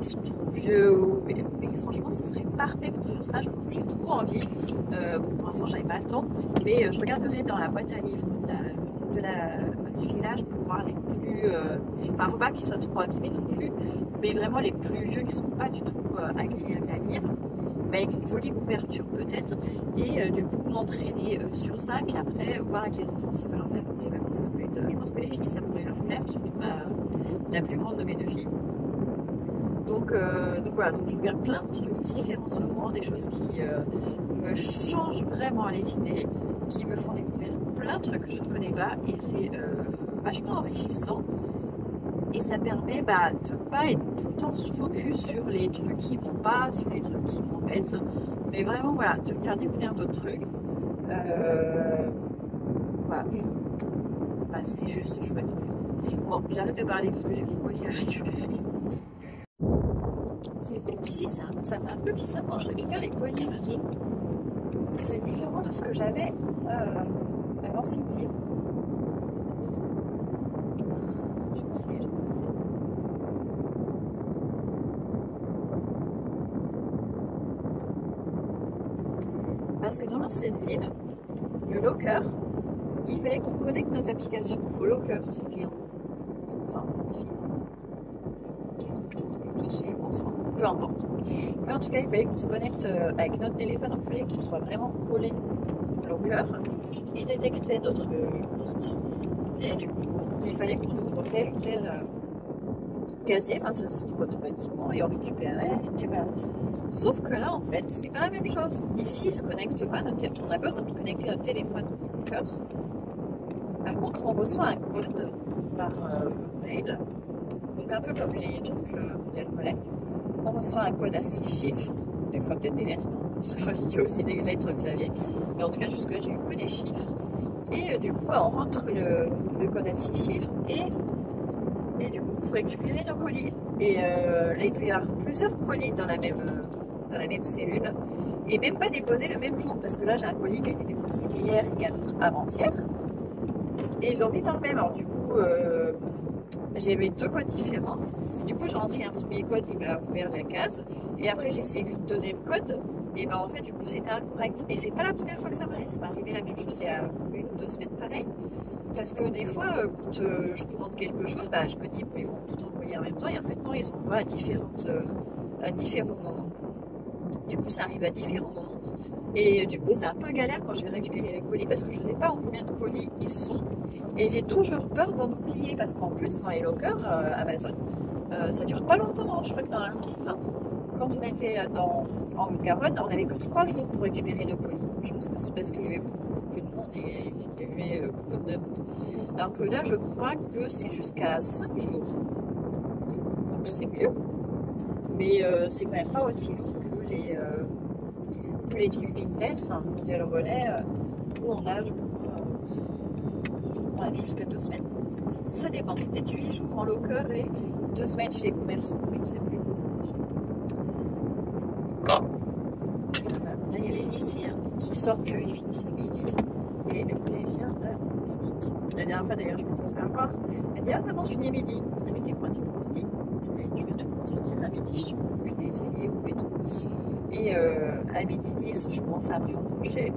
qui sont trop vieux, mais franchement ça serait parfait pour faire ça. J'ai trop envie, bon, pour l'instant j'avais pas le temps, mais je regarderai dans la boîte à livres du village pour voir les plus, enfin faut pas qu'ils soient trop abîmés non plus, mais vraiment les plus vieux qui sont pas du tout agréables à lire, mais avec une jolie couverture peut-être, et du coup m'entraîner sur ça, et puis après voir avec les enfants s'ils veulent en faire pour les vacances. Ça peut être, je pense que les filles ça pourrait leur plaire, surtout la plus grande de mes 2 filles. Donc voilà, donc je regarde plein de trucs différents en ce moment, des choses qui me changent vraiment les idées, qui me font découvrir plein de trucs que je ne connais pas, et c'est vachement enrichissant. Et ça permet de ne pas être tout le temps focus sur les trucs qui vont pas, sur les trucs qui m'embêtent, mais vraiment voilà, de me faire découvrir d'autres trucs. Voilà, c'est juste chouette en fait. Bon, j'arrête de parler parce que j'ai mon colis à récupérer. Ici, ça fait un peu bizarre quand je récupère les colis Amazon. C'est différent de ce que j'avais à l'ancienne ville. Parce que dans l'ancienne ville, le locker, il fallait qu'on connecte notre application au locker. C'était enfin, tous, je pense, peu importe. Mais en tout cas, il fallait qu'on se connecte avec notre téléphone, donc il fallait qu'on soit vraiment collé au locker. Il détectait notre compte, et du coup, il fallait qu'on ouvre tel ou tel casier, enfin ça s'ouvre automatiquement et on récupérait, et voilà. Sauf que là, en fait, c'est pas la même chose. Ici, il se connecte pas, on n'a pas besoin de connecter notre téléphone au locker. Par contre, on reçoit un code par mail, donc un peu comme les trucs modèle relais. On reçoit un code à 6 chiffres, des fois peut-être des lettres, il y a aussi des lettres clavier, mais en tout cas jusque là j'ai eu que des chiffres. Et du coup on rentre le code à 6 chiffres, et du coup pour récupérer nos colis. Et là il peut y avoir plusieurs colis dans la même cellule, et même pas déposés le même jour, parce que là j'ai un colis qui a été déposé hier et un autre avant-hier, et ils l'ont mis dans le même. Alors du coup j'avais 2 codes différents. Du coup, j'ai rentré un premier code, il m'a ouvert la case. Et après, j'ai essayé le deuxième code. Et ben en fait, du coup, c'était incorrect. Et c'est pas la première fois que ça m'arrive. Ça m'est arrivé la même chose il y a 1 ou 2 semaines, pareil. Parce que des fois, quand je commande quelque chose, je me dis, bon, ils vont tout envoyer en même temps. Et en fait, non, ils envoient à différents moments. Du coup, ça arrive à différents moments. Et du coup, c'est un peu galère quand je vais récupérer les colis, parce que je ne sais pas en combien de colis ils sont. Et j'ai toujours peur d'en oublier, parce qu'en plus, dans les lockers Amazon, ça dure pas longtemps. Hein. Je crois que quand on était en Haute-Garonne, on n'avait que 3 jours pour récupérer nos colis. Je pense que c'est parce qu'il y avait beaucoup de monde et qu'il y avait beaucoup de demandes. Alors que là, je crois que c'est jusqu'à 5 jours. Donc c'est mieux. Mais c'est quand même pas aussi long que les trucs vintage, enfin, modèle relais, où on a, je crois, jusqu'à 2 semaines. Ça dépend, peut-être 8 jours en locker et 2 semaines chez les commerçants, oui, c'est plus. Là, il y a les lycéens qui sortent, ils finissent à midi, et les collégiens à midi 30. La dernière fois, d'ailleurs, je m'étais fait avoir. Elle dit, ah, maman, je finis à midi. Je m'étais pointée pour midi. Je vais tout le monde sortir à midi, je suis punaise, elle est où et tout. Et à midi 10, je commence à me reprocher.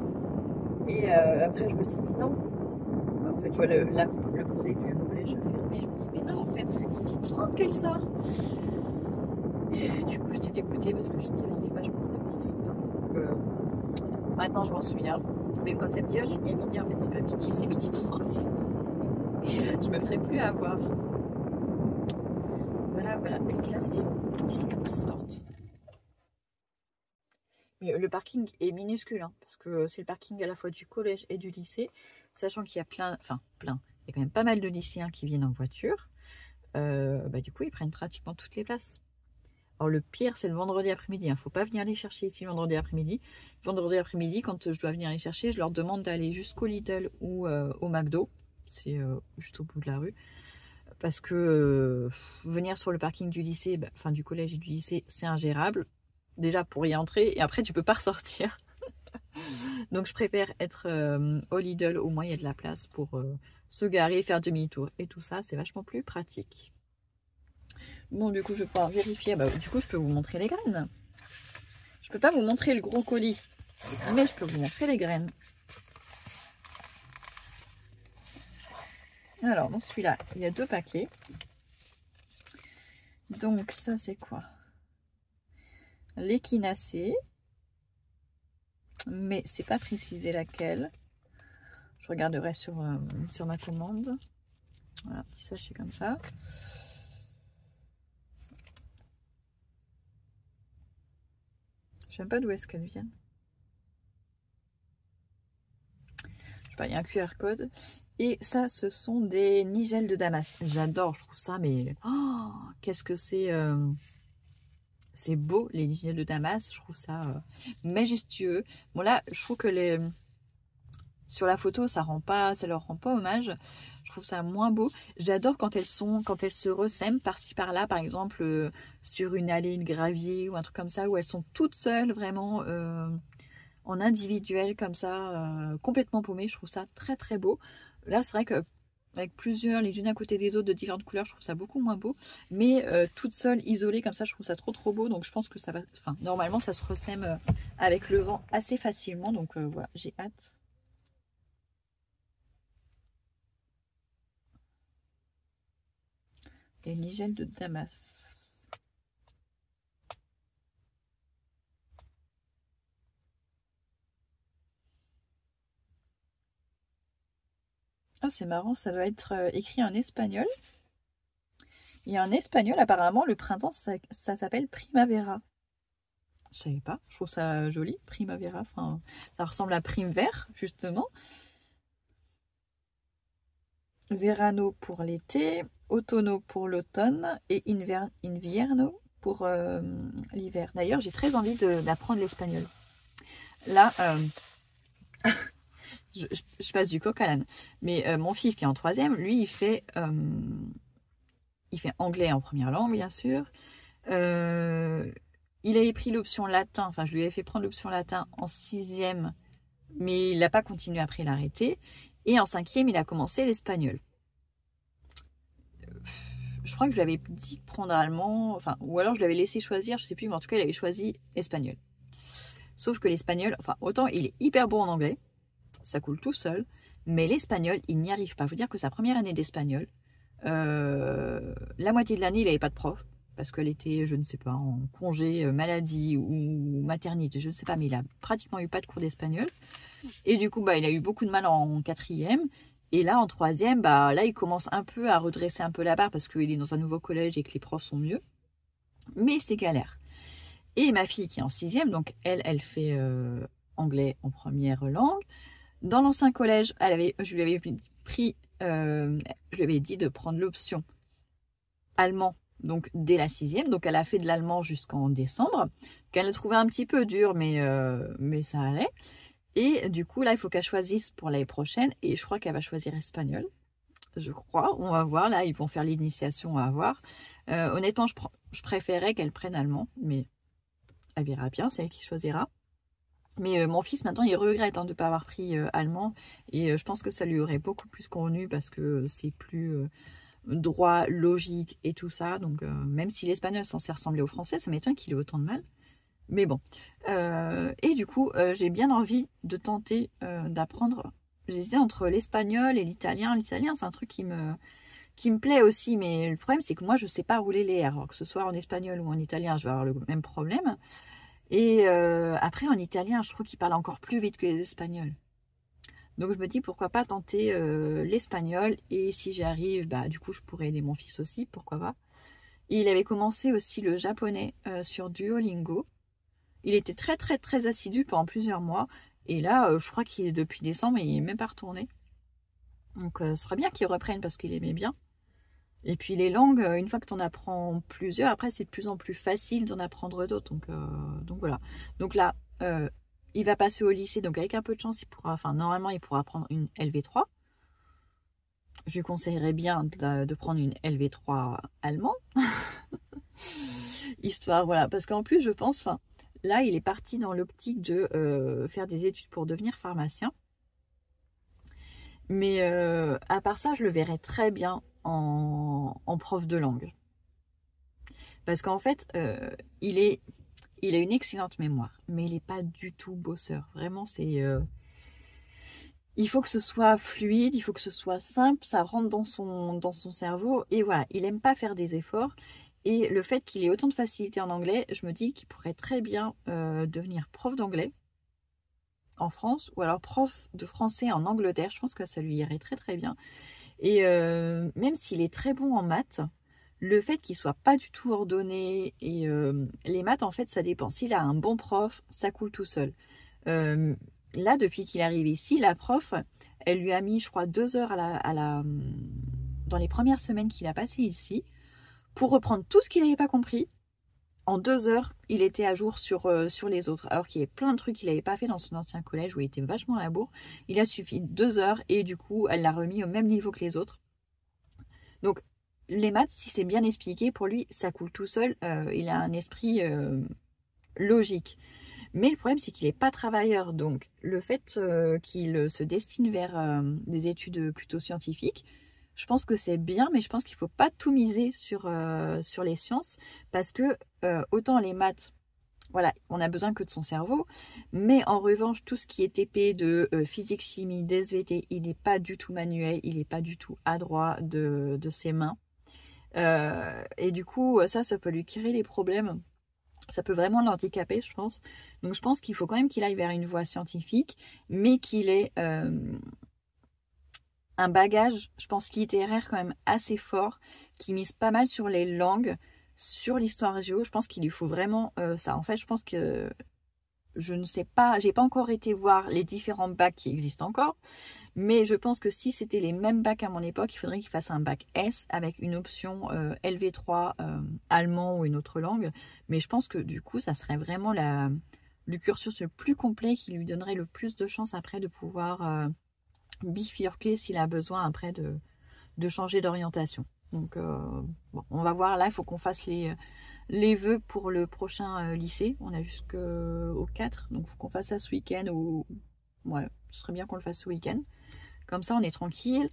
Et après, je me dis, mais non. En fait, je vois le conseil du collège fermé. Je me dis, mais non, en fait, c'est à midi 30 qu'elle sort. Et du coup, j'étais dégoûtée parce que j'étais arrivée vachement en avance. Donc, maintenant, je m'en souviens. Mais quand elle me dit, oh, je finis à midi, en fait, c'est pas midi, c'est midi 30. Je me ferai plus avoir. Voilà, voilà. Donc là, c'est les lycéens qui sortent. Mais le parking est minuscule, hein, parce que c'est le parking à la fois du collège et du lycée, sachant qu'il y a plein, il y a quand même pas mal de lycéens qui viennent en voiture. Du coup, ils prennent pratiquement toutes les places. Alors le pire, c'est le vendredi après-midi. Il ne faut pas venir les chercher ici le vendredi après-midi. Vendredi après-midi, quand je dois venir les chercher, je leur demande d'aller jusqu'au Lidl ou au McDo. C'est juste au bout de la rue. Parce que venir sur le parking du lycée, du collège et du lycée, c'est ingérable. Déjà pour y entrer, et après tu peux pas ressortir. Donc je préfère être au Lidl, au moins il y a de la place pour se garer, faire demi-tour. Et tout ça, c'est vachement plus pratique. Bon, du coup, je vais pouvoir vérifier. Du coup, je peux vous montrer les graines. Je peux pas vous montrer le gros colis, mais je peux vous montrer les graines. Alors, dans celui-là, il y a 2 paquets. Donc, ça, c'est quoi? L'échinacée. Mais c'est pas précisé laquelle. Je regarderai sur ma commande. Voilà, petit sachet comme ça. Je sais même pas d'où est-ce qu'elles viennent. Je sais pas, il y a un QR code. Et ça, ce sont des nigelles de Damas. J'adore, je trouve ça, mais oh, qu'est-ce que c'est c'est beau, les nigelles de Damas. Je trouve ça majestueux. Bon là, je trouve que sur la photo, ça leur rend pas hommage. Je trouve ça moins beau. J'adore quand elles se ressèment par-ci par-là, par exemple sur une allée de gravier ou un truc comme ça, où elles sont toutes seules vraiment en individuel comme ça, complètement paumées. Je trouve ça très très beau. Là, c'est vrai que avec plusieurs, les unes à côté des autres de différentes couleurs, je trouve ça beaucoup moins beau. Mais toutes seules, isolées comme ça, je trouve ça trop trop beau. Donc je pense que ça va. Enfin, normalement, ça se ressème avec le vent assez facilement. Donc voilà, j'ai hâte. Et nigelle de Damas. Ah, c'est marrant, ça doit être écrit en espagnol. Et en espagnol, apparemment, le printemps, ça s'appelle primavera. Je savais pas, je trouve ça joli, primavera. Enfin, ça ressemble à prime vert, justement. Verano pour l'été, automno pour l'automne et invierno pour l'hiver. D'ailleurs, j'ai très envie d'apprendre l'espagnol. Là, je passe du coq à l'âne. Mais mon fils qui est en 3e, lui, il fait anglais en première langue, bien sûr. Il avait pris l'option latin, enfin, je lui avais fait prendre l'option latin en 6e, mais il n'a pas continué après, il a arrêté. Et en 5e, il a commencé l'espagnol. Je crois que je lui avais dit de prendre allemand, enfin, ou alors je l'avais laissé choisir, je sais plus, mais en tout cas, il avait choisi espagnol. Sauf que l'espagnol, enfin, autant il est hyper bon en anglais, ça coule tout seul, mais l'espagnol, il n'y arrive pas. Il faut dire que sa première année d'espagnol, la moitié de l'année, il n'avait pas de prof, parce qu'elle était, je ne sais pas, en congé, maladie ou maternité, je ne sais pas, mais il a pratiquement eu pas de cours d'espagnol. Et du coup, il a eu beaucoup de mal en 4e. Et là, en 3e, là, il commence un peu à redresser un peu la barre parce qu'il est dans un nouveau collège et que les profs sont mieux. Mais c'est galère. Et ma fille qui est en 6e, donc elle fait anglais en première langue. Dans l'ancien collège, je lui avais dit de prendre l'option allemand, donc dès la 6e. Donc elle a fait de l'allemand jusqu'en décembre, qu'elle a trouvé un petit peu dur, mais ça allait. Et du coup, là, il faut qu'elle choisisse pour l'année prochaine. Et je crois qu'elle va choisir espagnol. Je crois. On va voir. Là, ils vont faire l'initiation à voir. Honnêtement, je préférais qu'elle prenne allemand. Mais elle verra bien. C'est elle qui choisira. Mais mon fils, maintenant, il regrette de ne pas avoir pris allemand. Et je pense que ça lui aurait beaucoup plus convenu parce que c'est plus droit, logique et tout ça. Donc, même si l'espagnol est censé ressembler au français, ça m'étonne qu'il ait autant de mal. Mais bon, et du coup, j'ai bien envie de tenter d'apprendre. J'hésitais entre l'espagnol et l'italien. L'italien, c'est un truc qui me qui me plaît aussi, mais le problème c'est que moi je sais pas rouler les R, alors que ce soit en espagnol ou en italien, je vais avoir le même problème. Et après en italien, je trouve qu'ils parlent encore plus vite que les espagnols. Donc je me dis pourquoi pas tenter l'espagnol, et si j'y arrive, bah du coup je pourrais aider mon fils aussi, pourquoi pas. Et il avait commencé aussi le japonais sur Duolingo. Il était très très très assidu pendant plusieurs mois, et là je crois qu'il est depuis décembre, il n'est même pas retourné. Donc ce serait bien qu'il reprenne parce qu'il aimait bien. Et puis les langues, une fois que tu en apprends plusieurs, après c'est de plus en plus facile d'en apprendre d'autres. Donc voilà. Donc là, il va passer au lycée, donc avec un peu de chance, il pourra, enfin normalement il pourra prendre une LV3. Je lui conseillerais bien de prendre une LV3 allemand. Histoire, voilà, parce qu'en plus je pense, enfin là il est parti dans l'optique de faire des études pour devenir pharmacien. Mais à part ça, je le verrais très bien en prof de langue. Parce qu'en fait, il a une excellente mémoire, mais il n'est pas du tout bosseur. Vraiment, il faut que ce soit fluide, il faut que ce soit simple, ça rentre dans son cerveau. Et voilà, il n'aime pas faire des efforts. Et le fait qu'il ait autant de facilité en anglais, je me dis qu'il pourrait très bien devenir prof d'anglais en France, ou alors prof de français en Angleterre. Je pense que ça lui irait très très bien. Et même s'il est très bon en maths, le fait qu'il soit pas du tout ordonné, et les maths en fait ça dépend. S'il a un bon prof, ça coule tout seul. Là, depuis qu'il est arrivé ici, la prof, elle lui a mis, je crois, 2 heures dans les premières semaines qu'il a passées ici, pour reprendre tout ce qu'il n'avait pas compris. En 2 heures, il était à jour sur les autres. Alors qu'il y avait plein de trucs qu'il n'avait pas fait dans son ancien collège où il était vachement à la bourre. Il a suffi 2 heures et du coup, elle l'a remis au même niveau que les autres. Donc, les maths, si c'est bien expliqué, pour lui, ça coule tout seul. Il a un esprit logique. Mais le problème, c'est qu'il n'est pas travailleur. Donc, le fait qu'il se destine vers des études plutôt scientifiques, je pense que c'est bien, mais je pense qu'il ne faut pas tout miser sur les sciences, parce que autant les maths, voilà, on a besoin que de son cerveau, mais en revanche, tout ce qui est TP de physique, chimie, d'SVT, il n'est pas du tout manuel, il n'est pas du tout adroit de ses mains. Et du coup, ça peut lui créer des problèmes. Ça peut vraiment l'handicaper, je pense. Donc je pense qu'il faut quand même qu'il aille vers une voie scientifique, mais qu'il ait un bagage, je pense, littéraire quand même assez fort, qui mise pas mal sur les langues, sur l'histoire géo. Je pense qu'il lui faut vraiment ça. En fait, je pense que je ne sais pas, j'ai pas encore été voir les différents bacs qui existent encore, mais je pense que si c'était les mêmes bacs à mon époque, il faudrait qu'il fasse un bac S avec une option LV3 allemand ou une autre langue. Mais je pense que du coup, ça serait vraiment le cursus le plus complet qui lui donnerait le plus de chances après de pouvoir bifurquer s'il a besoin après de changer d'orientation. Donc bon, on va voir, là il faut qu'on fasse les vœux pour le prochain lycée. On a jusqu'au 4, donc il faut qu'on fasse ça ce week-end, ou ouais, ce serait bien qu'on le fasse ce week-end. Comme ça on est tranquille.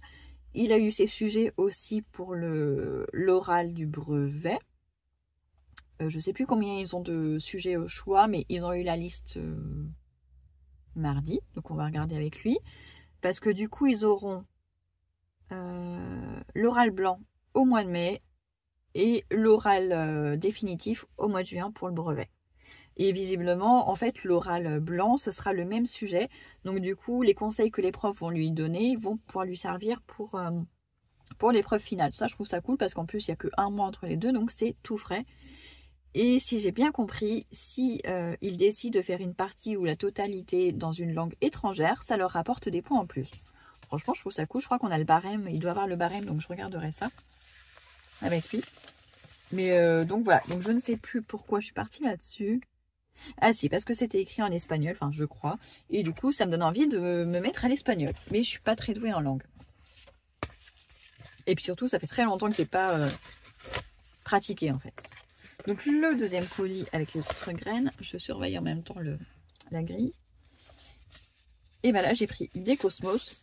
Il a eu ses sujets aussi pour l'oral du brevet. Je sais plus combien ils ont de sujets au choix, mais ils ont eu la liste mardi, donc on va regarder avec lui. Parce que du coup, ils auront l'oral blanc au mois de mai et l'oral définitif au mois de juin pour le brevet. Et visiblement, en fait, l'oral blanc, ce sera le même sujet. Donc du coup, les conseils que les profs vont lui donner vont pouvoir lui servir pour l'épreuve finale. Ça, je trouve ça cool parce qu'en plus, il n'y a que 1 mois entre les deux, donc c'est tout frais. Et si j'ai bien compris, si ils décident de faire une partie ou la totalité dans une langue étrangère, ça leur rapporte des points en plus. Franchement, je trouve ça cool. Je crois qu'on a le barème. Il doit avoir le barème, donc je regarderai ça avec lui. Mais donc voilà. Donc je ne sais plus pourquoi je suis partie là-dessus. Ah si, parce que c'était écrit en espagnol, enfin je crois. Et du coup, ça me donne envie de me mettre à l'espagnol. Mais je suis pas très douée en langue. Et puis surtout, ça fait très longtemps que je n'ai pas pratiqué en fait. Donc le deuxième colis avec les autres graines, je surveille en même temps la grille. Et ben là j'ai pris des Cosmos,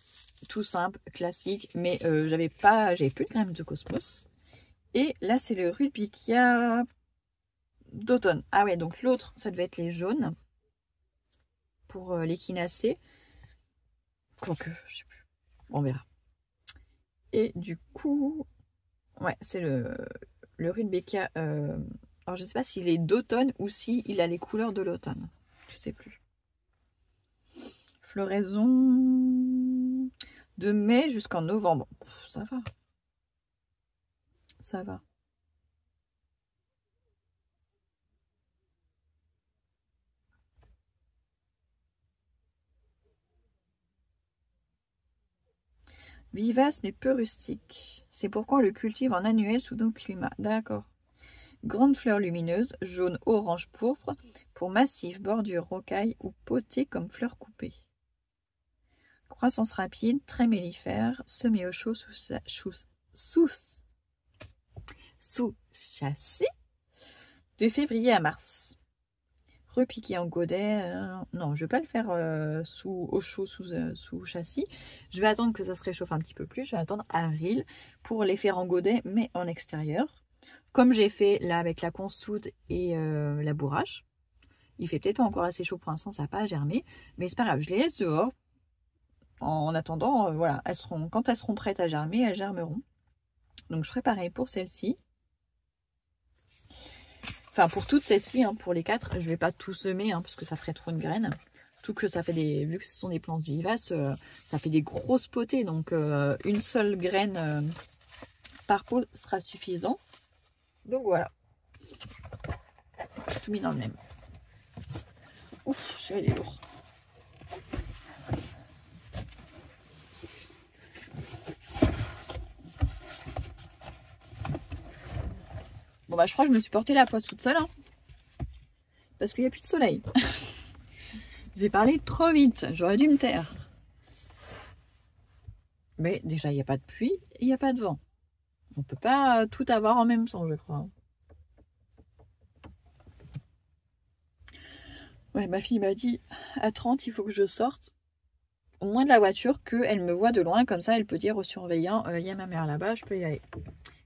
tout simple, classique, mais j'avais plus de graines de Cosmos. Et là c'est le Rudbeckia d'automne. Ah ouais, donc l'autre ça devait être les jaunes pour l'échinacée. Quoique, je sais plus. On verra. Et du coup, Ouais, c'est le Rudbeckia. Alors, je sais pas s'il est d'automne ou s'il a les couleurs de l'automne. Je sais plus. Floraison de mai jusqu'en novembre. Pff, ça va. Ça va. Vivace mais peu rustique. C'est pourquoi on le cultive en annuel sous nos climats. D'accord. Grandes fleurs lumineuses, jaune, orange, pourpre, pour massif, bordure, rocaille ou potée comme fleurs coupées. Croissance rapide, très mellifère, semé au chaud sous châssis de février à mars. Repiqué en godet. Non, je vais pas le faire au chaud sous châssis. Je vais attendre que ça se réchauffe un petit peu plus. Je vais attendre avril pour les faire en godet, mais en extérieur. Comme j'ai fait là avec la consoude et la bourrache. Il fait peut-être pas encore assez chaud pour l'instant, ça n'a pas germé. Mais c'est pas grave, je les laisse dehors. En attendant, voilà, quand elles seront prêtes à germer, elles germeront. Donc je ferai pareil pour celle-ci. Enfin, pour toutes celles-ci, hein, pour les 4, je vais pas tout semer parce que ça ferait trop une graine. Tout que ça fait vu que ce sont des plantes vivaces, ça fait des grosses potées. Donc une seule graine par pot sera suffisant. Donc voilà. Tout mis dans le même. Ouf, je vais aller lourd. Bon bah je crois que je me suis porté la poisse toute seule. Hein, parce qu'il n'y a plus de soleil. J'ai parlé trop vite, j'aurais dû me taire. Mais déjà, il n'y a pas de pluie, il n'y a pas de vent. On ne peut pas tout avoir en même temps, je crois. Ouais, ma fille m'a dit, à 30, il faut que je sorte au moins de la voiture, qu'elle me voit de loin, comme ça, elle peut dire au surveillant, il y a ma mère là-bas, je peux y aller.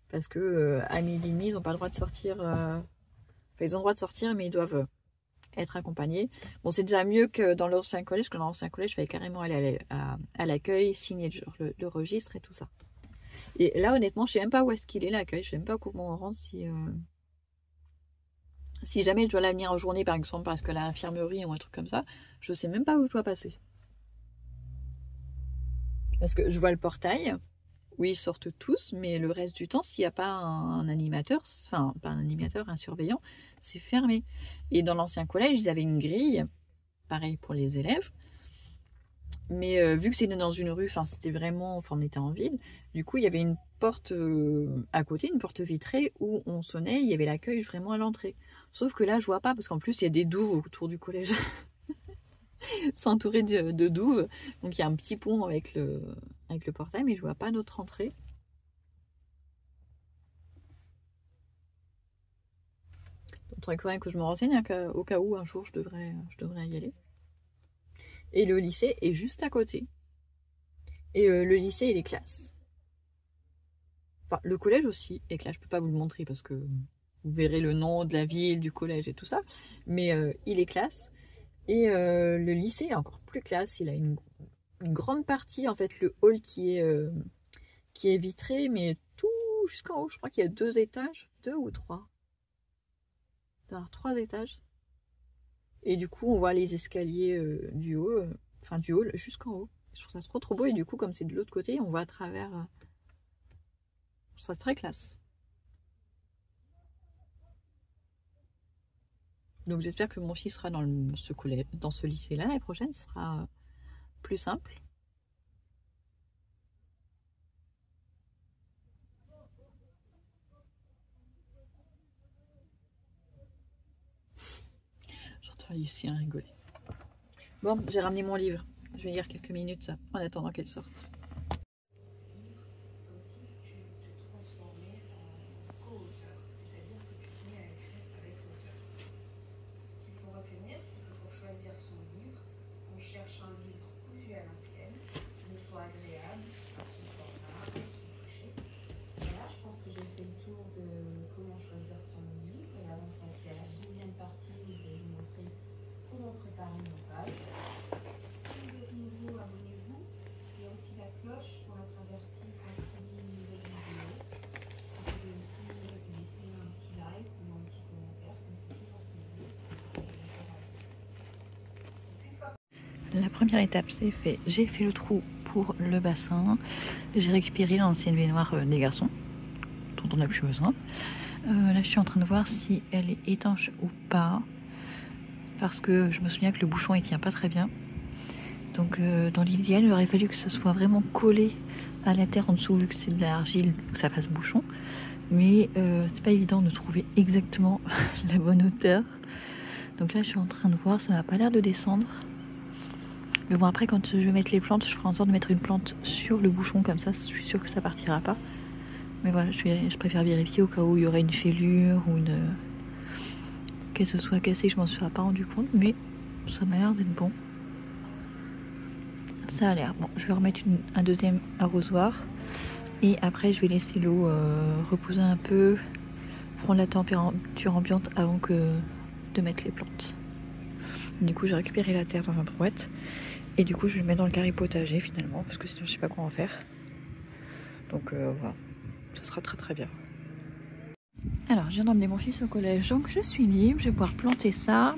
Parce que à midi et demi, ils n'ont pas le droit de sortir. Enfin, ils ont le droit de sortir, mais ils doivent être accompagnés. Bon, c'est déjà mieux que dans l'ancien collège, parce que dans l'ancien collège, je fallait carrément aller à l'accueil, signer le registre et tout ça. Et là, honnêtement, je sais même pas où est-ce qu'il est l'accueil. Je sais même pas comment on rentre si jamais je dois la venir en journée, par exemple, parce que l'infirmerie ou un truc comme ça, je sais même pas où je dois passer. Parce que je vois le portail, oui, ils sortent tous, mais le reste du temps, s'il n'y a pas un animateur, enfin, pas un animateur, un surveillant, c'est fermé. Et dans l'ancien collège, ils avaient une grille, pareil pour les élèves. Mais vu que c'était dans une rue, enfin c'était vraiment, enfin on était en ville, du coup il y avait une porte à côté, une porte vitrée où on sonnait, il y avait l'accueil vraiment à l'entrée. Sauf que là je vois pas parce qu'en plus il y a des douves autour du collège, c'est entouré de douves, donc il y a un petit pont avec le portail, mais je vois pas notre entrée. Donc il faudrait quand même que je me renseigne au cas où un jour je devrais y aller. Et le lycée est juste à côté. Et le lycée et les classes. Enfin, le collège aussi est classe. Je peux pas vous le montrer parce que vous verrez le nom de la ville, du collège et tout ça. Mais il est classe. Et le lycée est encore plus classe. Il a une grande partie, en fait, le hall qui est vitré, mais tout jusqu'en haut. Je crois qu'il y a 2 étages. 2 ou 3. Alors, 3 étages. Et du coup, on voit les escaliers du haut, enfin du hall jusqu'en haut. Je trouve ça trop beau. Et du coup, comme c'est de l'autre côté, on voit à travers. Je trouve ça très classe. Donc j'espère que mon fils sera dans ce lycée-là. L'année prochaine, ce sera plus simple. J'entends les lycéens rigoler. Bon, j'ai ramené mon livre. Je vais lire quelques minutes en attendant qu'elle sorte. la première étape c'est fait. J'ai fait le trou pour le bassin. J'ai récupéré l'ancienne baignoire des garçons, dont on n'a plus besoin. Là je suis en train de voir si elle est étanche ou pas. Parce que je me souviens que le bouchon il tient pas très bien. Donc dans l'idéal il aurait fallu que ce soit vraiment collé à la terre en dessous, vu que c'est de l'argile, que ça fasse bouchon. Mais c'est pas évident de trouver exactement la bonne hauteur. Donc là je suis en train de voir, ça m'a pas l'air de descendre. Mais bon, après quand je vais mettre les plantes, je ferai en sorte de mettre une plante sur le bouchon, comme ça je suis sûre que ça partira pas. Mais voilà, je préfère vérifier au cas où il y aurait une fêlure ou que ce soit cassé, je m'en suis pas rendu compte, mais ça m'a l'air d'être bon. Ça a l'air bon. Je vais remettre un deuxième arrosoir et après je vais laisser l'eau reposer un peu, prendre la température ambiante avant de mettre les plantes. Du coup j'ai récupéré la terre dans ma brouette et du coup je vais le mettre dans le carré potager finalement, parce que sinon je sais pas quoi en faire. Donc voilà, ça sera très très bien. Alors je viens d'emmener mon fils au collège, donc je suis libre, je vais pouvoir planter ça.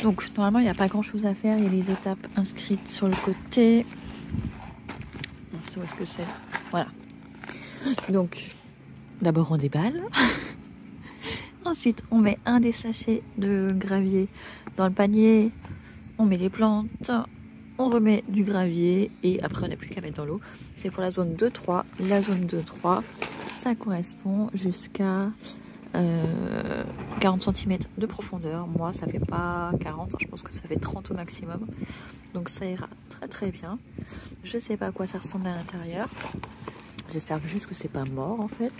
Donc normalement il n'y a pas grand chose à faire, il y a les étapes inscrites sur le côté. Où est-ce que c'est? Voilà. Donc d'abord on déballe. Ensuite on met un des sachets de gravier dans le panier, on met les plantes, on remet du gravier et après on n'a plus qu'à mettre dans l'eau. C'est pour la zone 2-3. La zone 2-3 ça correspond jusqu'à 40 cm de profondeur. Moi ça fait pas 40, je pense que ça fait 30 au maximum, donc ça ira très très bien. Je sais pas à quoi ça ressemble à l'intérieur, j'espère juste que c'est pas mort en fait.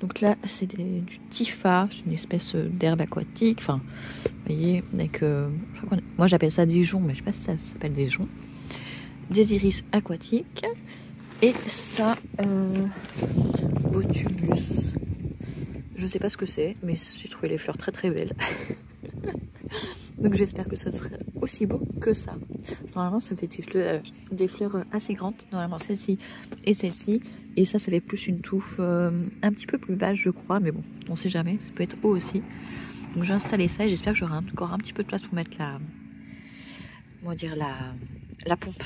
Donc là c'est du Tifa, c'est une espèce d'herbe aquatique, enfin vous voyez, avec moi j'appelle ça des joncs, mais je sais pas si ça s'appelle des joncs, des iris aquatiques. Et ça Botumus, je sais pas ce que c'est, mais j'ai trouvé les fleurs très très belles. Donc j'espère que ça serait aussi beau que ça. Normalement ça fait des fleurs assez grandes, normalement celle-ci et celle-ci. Et ça fait plus une touffe un petit peu plus basse je crois, mais bon, on sait jamais, ça peut être haut aussi. Donc j'ai installé ça et j'espère que j'aurai encore un petit peu de place pour mettre la pompe.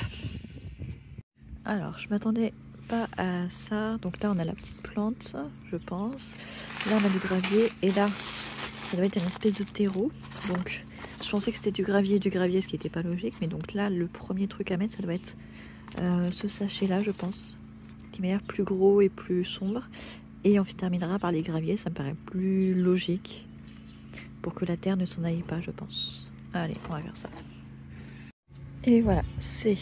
Alors je m'attendais pas à ça, donc là on a la petite plante je pense, là on a du gravier et là ça doit être une espèce de terreau, donc je pensais que c'était du gravier, ce qui n'était pas logique, mais donc là le premier truc à mettre ça doit être ce sachet là je pense, qui m'a l'air plus gros et plus sombre, et on terminera par les graviers, ça me paraît plus logique pour que la terre ne s'en aille pas je pense. Allez on va faire ça. Et voilà, c'est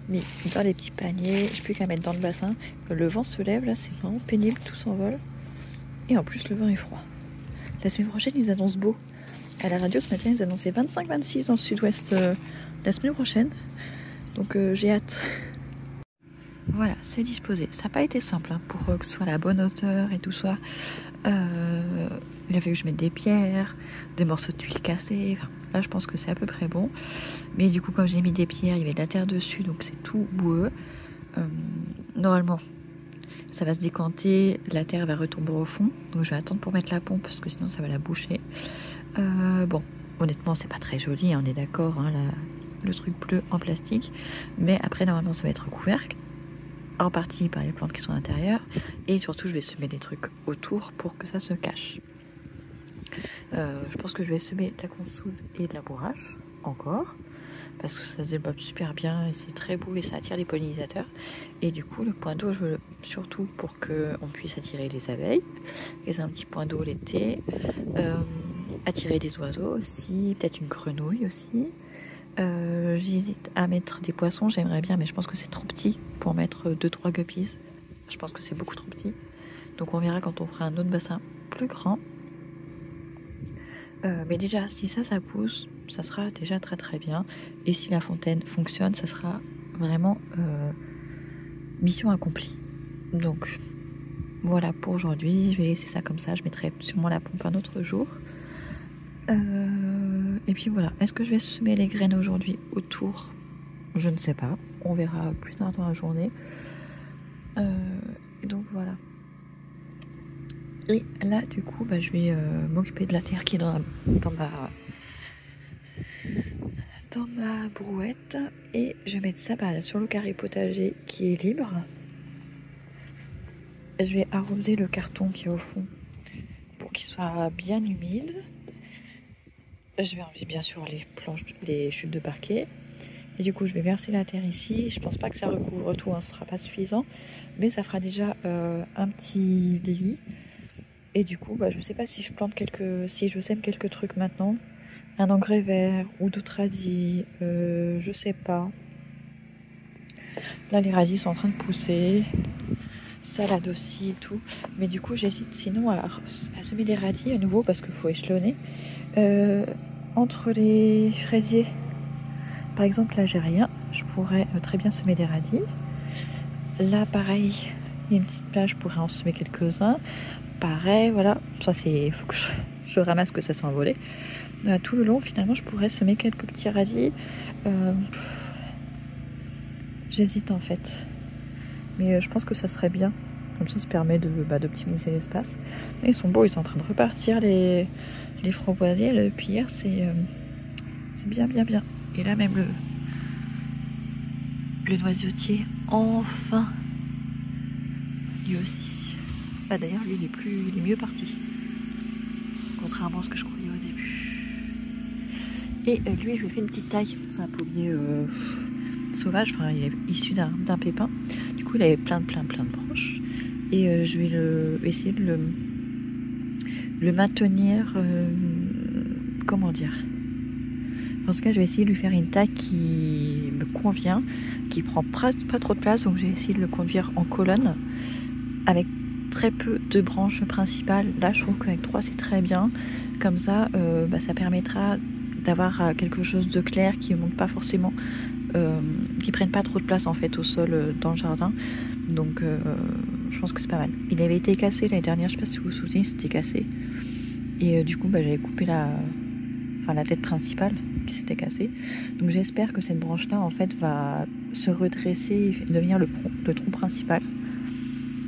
mis dans les petits paniers, j'ai plus qu'à mettre dans le bassin. Le vent se lève là, c'est vraiment pénible, tout s'envole. Et en plus le vent est froid. La semaine prochaine ils annoncent beau. À la radio ce matin ils annonçaient 25-26 dans le sud-ouest la semaine prochaine. Donc j'ai hâte. Voilà, c'est disposé. Ça n'a pas été simple hein, pour que ce soit à la bonne hauteur et tout ça. Il a fallu que je mette des pierres, des morceaux de tuiles cassées. Enfin, là je pense que c'est à peu près bon. Mais du coup comme j'ai mis des pierres, il y avait de la terre dessus, donc c'est tout boueux. Normalement ça va se décanter, la terre va retomber au fond. Donc je vais attendre pour mettre la pompe parce que sinon ça va la boucher. Bon, honnêtement c'est pas très joli, hein, on est d'accord, hein, le truc bleu en plastique. Mais après normalement ça va être recouvert en partie par les plantes qui sont à l'intérieur, et surtout je vais semer des trucs autour pour que ça se cache. Je pense que je vais semer de la consoude et de la bourrache encore, parce que ça se développe super bien et c'est très beau et ça attire les pollinisateurs. Et du coup le point d'eau, je veux surtout pour qu'on puisse attirer les abeilles, et c'est un petit point d'eau l'été, attirer des oiseaux aussi, peut-être une grenouille aussi. J'hésite à mettre des poissons, j'aimerais bien, mais je pense que c'est trop petit pour mettre 2-3 guppies. Je pense que c'est beaucoup trop petit. Donc on verra quand on fera un autre bassin plus grand. Mais déjà, si ça pousse, ça sera déjà très très bien. Et si la fontaine fonctionne, ça sera vraiment mission accomplie. Donc voilà pour aujourd'hui. Je vais laisser ça comme ça. Je mettrai sûrement la pompe un autre jour. Et puis voilà. Est-ce que je vais semer les graines aujourd'hui autour? Je ne sais pas. On verra plus tard dans la journée. Et donc voilà. Et là du coup je vais m'occuper de la terre qui est dans dans ma brouette et je vais mettre ça sur le carré potager qui est libre. Je vais arroser le carton qui est au fond pour qu'il soit bien humide. Je vais enlever bien sûr les planches, les chutes de parquet. Et du coup, je vais verser la terre ici. Je pense pas que ça recouvre tout, hein, ce sera pas suffisant. Mais ça fera déjà un petit lit. Et du coup, je sais pas si si je sème quelques trucs maintenant. Un engrais vert ou d'autres radis, je sais pas. Là, les radis sont en train de pousser. Salade aussi et tout. Mais du coup, j'hésite sinon à semer des radis à nouveau parce qu'il faut échelonner. Entre les fraisiers, par exemple, là j'ai rien. Je pourrais très bien semer des radis. Là, pareil, il y a une petite plage, je pourrais en semer quelques-uns. Pareil, voilà. Ça, il faut que je ramasse que ça soit envolé. Tout le long, finalement, je pourrais semer quelques petits radis. J'hésite en fait. Mais je pense que ça serait bien. Comme ça permet d'optimiser l'espace. Ils sont beaux, ils sont en train de repartir les framboisiers. Depuis hier, c'est bien. Et là, même le noisetier, enfin, lui aussi. D'ailleurs, lui, il est mieux parti. Contrairement à ce que je croyais au début. Et lui, je lui ai fait une petite taille. C'est un pommier sauvage. Enfin, il est issu d'un pépin. Du coup, il avait plein de branches. Et je vais essayer de le maintenir. Comment dire? En tout cas, je vais essayer de lui faire une taille qui me convient, qui prend pas trop de place. Donc, j'ai essayé de le conduire en colonne avec très peu de branches principales. Là, je trouve qu'avec 3, c'est très bien. Comme ça, ça permettra d'avoir quelque chose de clair qui ne monte pas forcément, qui prenne pas trop de place en fait au sol dans le jardin. Donc, je pense que c'est pas mal. Il avait été cassé l'année dernière, je sais pas si vous vous souvenez, c'était cassé. Et du coup, j'avais coupé la tête principale qui s'était cassée. Donc j'espère que cette branche-là, en fait, va se redresser et devenir le tronc principal.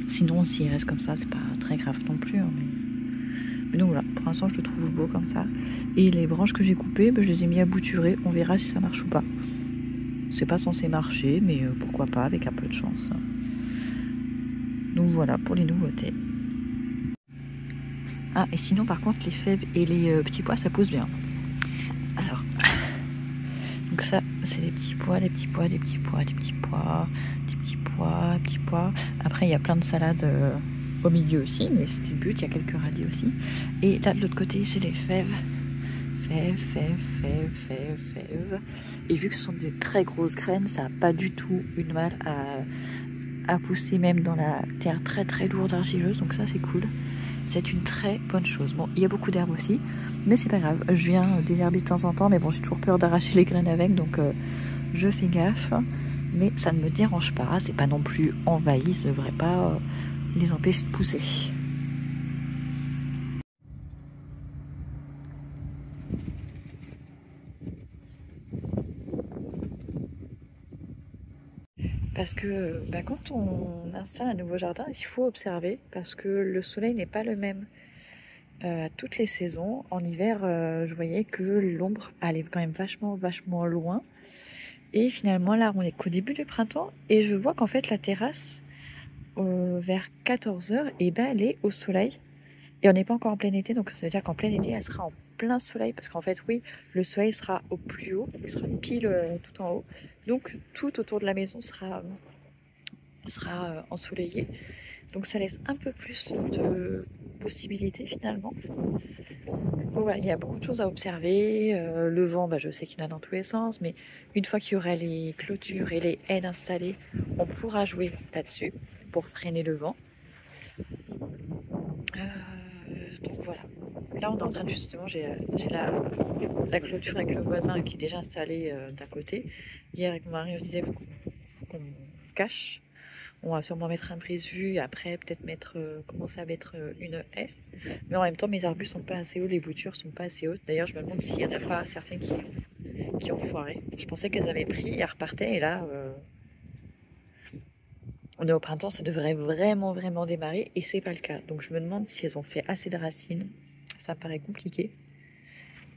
Sinon, s'il reste comme ça, c'est pas très grave non plus. Hein, mais donc voilà, pour l'instant, je le trouve beau comme ça. Et les branches que j'ai coupées, je les ai mis à bouturer. On verra si ça marche ou pas. C'est pas censé marcher, mais pourquoi pas, avec un peu de chance. Donc voilà pour les nouveautés. Ah, et sinon, par contre, les fèves et les petits pois, ça pousse bien. Alors, donc ça, c'est les petits pois. Après, il y a plein de salades au milieu aussi, mais c'était le but, il y a quelques radis aussi. Et là, de l'autre côté, c'est les fèves. Fèves. Et vu que ce sont des très grosses graines, ça n'a pas du tout eu de mal à pousser, même dans la terre très lourde argileuse. Donc ça, c'est cool. C'est une très bonne chose. Bon, il y a beaucoup d'herbes aussi, mais c'est pas grave. Je viens désherber de temps en temps, mais bon, j'ai toujours peur d'arracher les graines avec, donc je fais gaffe. Mais ça ne me dérange pas. C'est pas non plus envahi, ça ne devrait pas les empêcher de pousser. Parce que quand on installe un nouveau jardin, il faut observer, parce que le soleil n'est pas le même à toutes les saisons. En hiver, je voyais que l'ombre allait quand même vachement loin. Et finalement, là, on est qu'au début du printemps, et je vois qu'en fait, la terrasse, vers 14h, elle est au soleil. Et on n'est pas encore en plein été, donc ça veut dire qu'en plein été, elle sera en plein soleil. Parce qu'en fait, oui, le soleil sera au plus haut, il sera pile tout en haut. Donc, tout autour de la maison sera ensoleillé. Donc, ça laisse un peu plus de possibilités finalement. Donc, voilà, il y a beaucoup de choses à observer. Le vent, je sais qu'il y en a dans tous les sens, mais une fois qu'il y aura les clôtures et les haies installées, on pourra jouer là-dessus pour freiner le vent. Donc voilà. Là, on est en train de justement, j'ai la clôture avec le voisin qui est déjà installé d'un côté. Hier, avec mon mari, on se disait qu'on cache. On va sûrement mettre un brise-vue et après peut-être commencer à mettre une haie. Mais en même temps, mes arbustes sont pas assez hauts, les boutures sont pas assez hautes. D'ailleurs, je me demande s'il y en a pas certaines qui ont foiré. Je pensais qu'elles avaient pris, elles repartaient et là, on est au printemps, ça devrait vraiment démarrer et c'est pas le cas. Donc je me demande si elles ont fait assez de racines. Ça me paraît compliqué.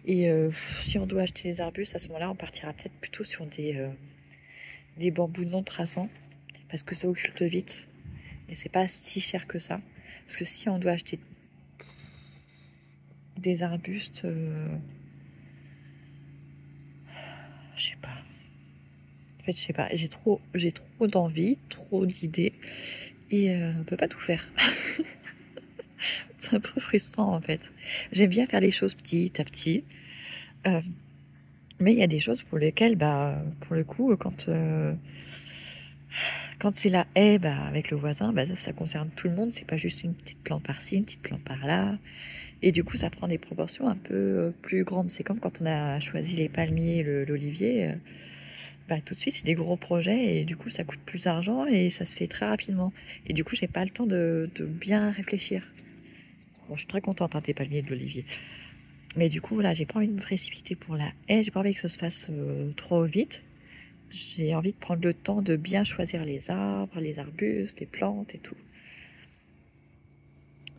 Et si on doit acheter des arbustes, à ce moment-là, on partira peut-être plutôt sur des bambous non traçants, parce que ça occulte vite. Et c'est pas si cher que ça. Parce que si on doit acheter des arbustes, je sais pas. En fait, je sais pas. J'ai trop d'envie, trop d'idées, et on peut pas tout faire. C'est un peu frustrant en fait. J'aime bien faire les choses petit à petit. Mais il y a des choses pour lesquelles, bah, pour le coup, quand c'est la haie, bah, avec le voisin, bah, ça concerne tout le monde. C'est pas juste une petite plante par-ci, une petite plante par-là. Et du coup, ça prend des proportions un peu plus grandes. C'est comme quand on a choisi les palmiers, l'olivier. Bah, tout de suite, c'est des gros projets et du coup, ça coûte plus d'argent et ça se fait très rapidement. Et du coup, j'ai pas le temps de bien réfléchir. Bon, je suis très contente des palmiers et de l'olivier. Mais du coup, voilà, j'ai pas envie de me précipiter pour la haie. J'ai pas envie que ça se fasse trop vite. J'ai envie de prendre le temps de bien choisir les arbres, les arbustes, les plantes et tout.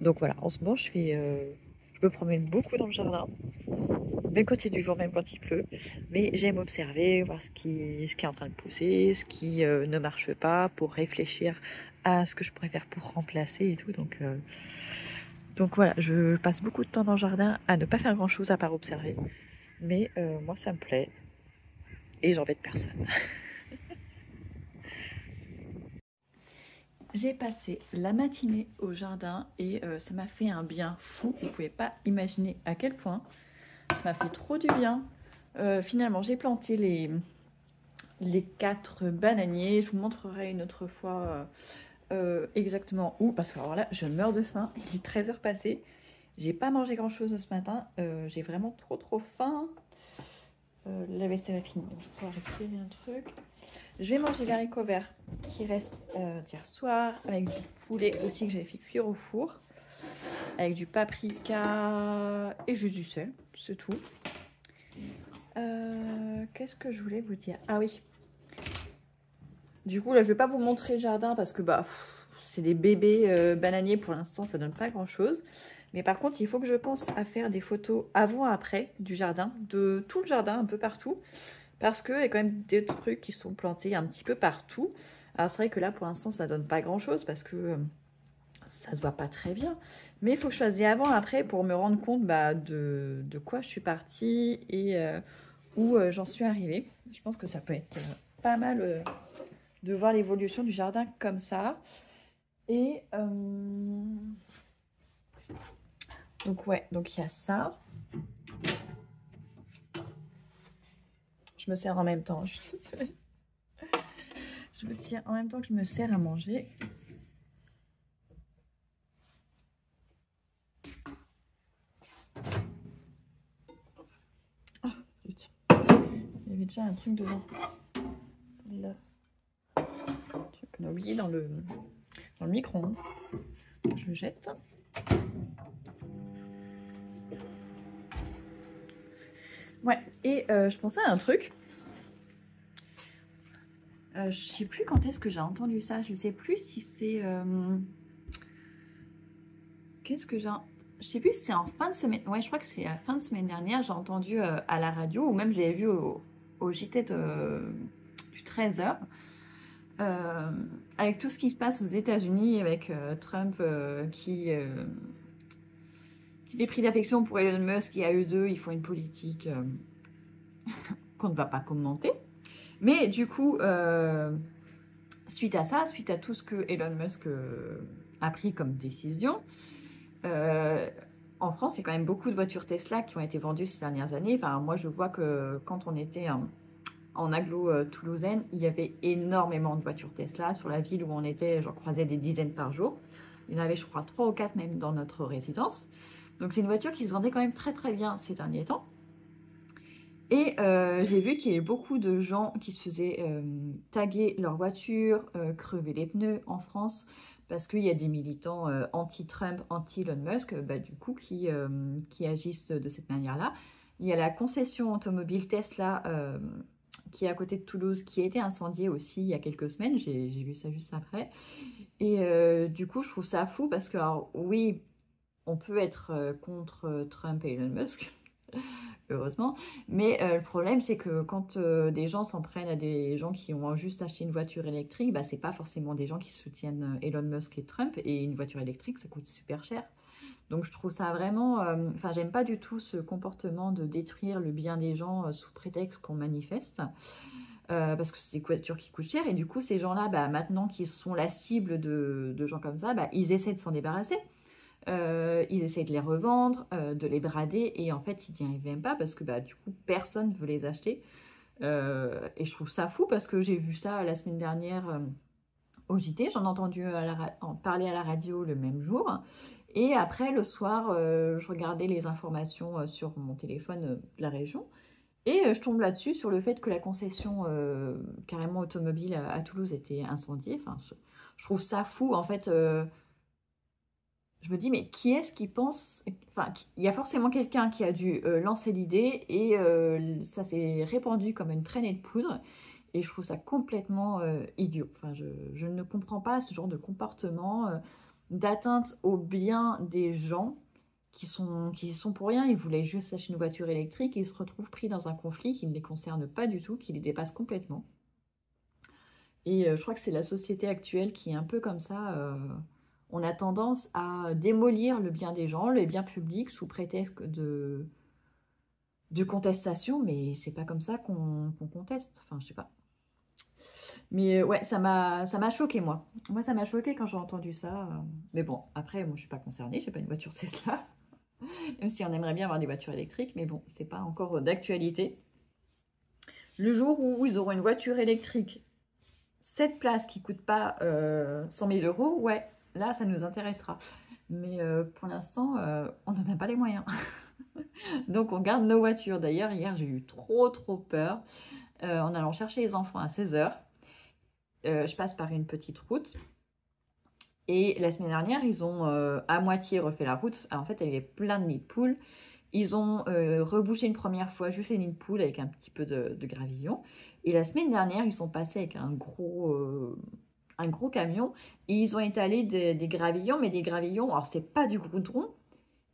Donc voilà, en ce moment, je me promène beaucoup dans le jardin, même quand il y a du vent, même quand il pleut. Mais j'aime observer, voir ce qui est en train de pousser, ce qui ne marche pas, pour réfléchir à ce que je pourrais faire pour remplacer et tout. Donc voilà, je passe beaucoup de temps dans le jardin à ne pas faire grand chose à part observer. Mais moi, ça me plaît et j'embête personne. J'ai passé la matinée au jardin et ça m'a fait un bien fou. Vous ne pouvez pas imaginer à quel point. Ça m'a fait trop du bien. Finalement, j'ai planté les 4 bananiers. Je vous montrerai une autre fois exactement où. Parce que alors là, je meurs de faim. Il est 13h passé. J'ai pas mangé grand chose ce matin. J'ai vraiment trop faim. La vaisselle est finie. Donc je pourrais retirer un truc. Je vais manger les haricots verts qui restent d'hier soir, avec du poulet aussi que j'avais fait cuire au four, avec du paprika et juste du sel, c'est tout. Qu'est-ce que je voulais vous dire? Ah oui. Du coup, là, je vais pas vous montrer le jardin parce que bah c'est des bébés bananiers pour l'instant, ça donne pas grand-chose. Mais par contre, il faut que je pense à faire des photos avant-après du jardin, de tout le jardin, un peu partout. Parce qu'il y a quand même des trucs qui sont plantés un petit peu partout. Alors c'est vrai que là pour l'instant ça donne pas grand chose parce que ça se voit pas très bien. Mais il faut que je fasse des avant après pour me rendre compte bah, de quoi je suis partie et où j'en suis arrivée. Je pense que ça peut être pas mal de voir l'évolution du jardin comme ça. Et donc ouais, donc il y a ça. Je me sers en même temps, je suis désolée. Je me tiens en même temps que je me sers à manger. Ah, zut. Il y avait déjà un truc dedans. Là. Un truc qu'on a oublié dans le micro-ondes. Je le jette. Ouais, et je pensais à un truc. Je sais plus quand est-ce que j'ai entendu ça. Je sais plus si c'est... Qu'est-ce que j'ai... Je sais plus si c'est en fin de semaine. Ouais, je crois que c'est à la fin de semaine dernière. J'ai entendu à la radio, ou même j'ai vu au JT du 13h. Avec tout ce qui se passe aux États-Unis, avec Trump qui s'est pris d'affection pour Elon Musk et à eux deux, ils font une politique qu'on ne va pas commenter. Mais du coup, suite à ça, suite à tout ce que Elon Musk a pris comme décision, en France, il y a quand même beaucoup de voitures Tesla qui ont été vendues ces dernières années. Enfin, moi, je vois que quand on était en agglo toulousaine, il y avait énormément de voitures Tesla. Sur la ville où on était, j'en croisais des dizaines par jour. Il y en avait, je crois, 3 ou 4 même dans notre résidence. Donc, c'est une voiture qui se vendait quand même très bien ces derniers temps. Et j'ai vu qu'il y avait beaucoup de gens qui se faisaient taguer leur voiture, crever les pneus en France, parce qu'il y a des militants anti-Trump, anti-Elon Musk, bah, du coup, qui agissent de cette manière-là. Il y a la concession automobile Tesla qui est à côté de Toulouse, qui a été incendiée aussi il y a quelques semaines. J'ai vu ça juste après. Et du coup, je trouve ça fou parce que, alors, oui, on peut être contre Trump et Elon Musk. heureusement. Mais le problème, c'est que quand des gens s'en prennent à des gens qui ont juste acheté une voiture électrique, bah, c'est pas forcément des gens qui soutiennent Elon Musk et Trump. Et une voiture électrique, ça coûte super cher. Donc je trouve ça vraiment... Enfin, j'aime pas du tout ce comportement de détruire le bien des gens sous prétexte qu'on manifeste. Parce que c'est des voitures qui coûtent cher. Et du coup, ces gens-là, bah, maintenant qu'ils sont la cible de gens comme ça, bah, ils essaient de s'en débarrasser. Ils essaient de les revendre, de les brader. Et en fait, ils n'y arrivent même pas parce que bah, du coup, personne ne veut les acheter. Et je trouve ça fou parce que j'ai vu ça la semaine dernière au JT. J'en ai entendu en parler à la radio le même jour. Et après, le soir, je regardais les informations sur mon téléphone de la région. Et je tombe là-dessus sur le fait que la concession carrément automobile à Toulouse était incendiée. Enfin, je trouve ça fou. En fait, je me dis, mais qui est-ce qui pense... Enfin, il y a forcément quelqu'un qui a dû lancer l'idée et ça s'est répandu comme une traînée de poudre. Et je trouve ça complètement idiot. Enfin, je ne comprends pas ce genre de comportement d'atteinte au bien des gens qui sont pour rien. Ils voulaient juste acheter une voiture électrique et ils se retrouvent pris dans un conflit qui ne les concerne pas du tout, qui les dépasse complètement. Et je crois que c'est la société actuelle qui est un peu comme ça. On a tendance à démolir le bien des gens, les biens publics, sous prétexte de contestation, mais c'est pas comme ça qu'on conteste. Enfin, je sais pas. Mais ouais, ça m'a choqué, moi. Moi, ça m'a choqué quand j'ai entendu ça. Mais bon, après, moi, je suis pas concernée, j'ai pas une voiture Tesla. Même si on aimerait bien avoir des voitures électriques, mais bon, c'est pas encore d'actualité. Le jour où ils auront une voiture électrique, 7 places qui coûte pas 100 000 €, ouais, là, ça nous intéressera. Mais pour l'instant, on n'en a pas les moyens. Donc, on garde nos voitures. D'ailleurs, hier, j'ai eu trop peur en allant chercher les enfants à 16 h. Je passe par une petite route. Et la semaine dernière, ils ont à moitié refait la route. Alors, en fait, il y avait plein de nids de poules. Ils ont rebouché une première fois juste les nids de poules avec un petit peu de gravillon. Et la semaine dernière, ils sont passés avec un gros camion. Et ils ont étalé des gravillons, mais des gravillons, alors c'est pas du goudron,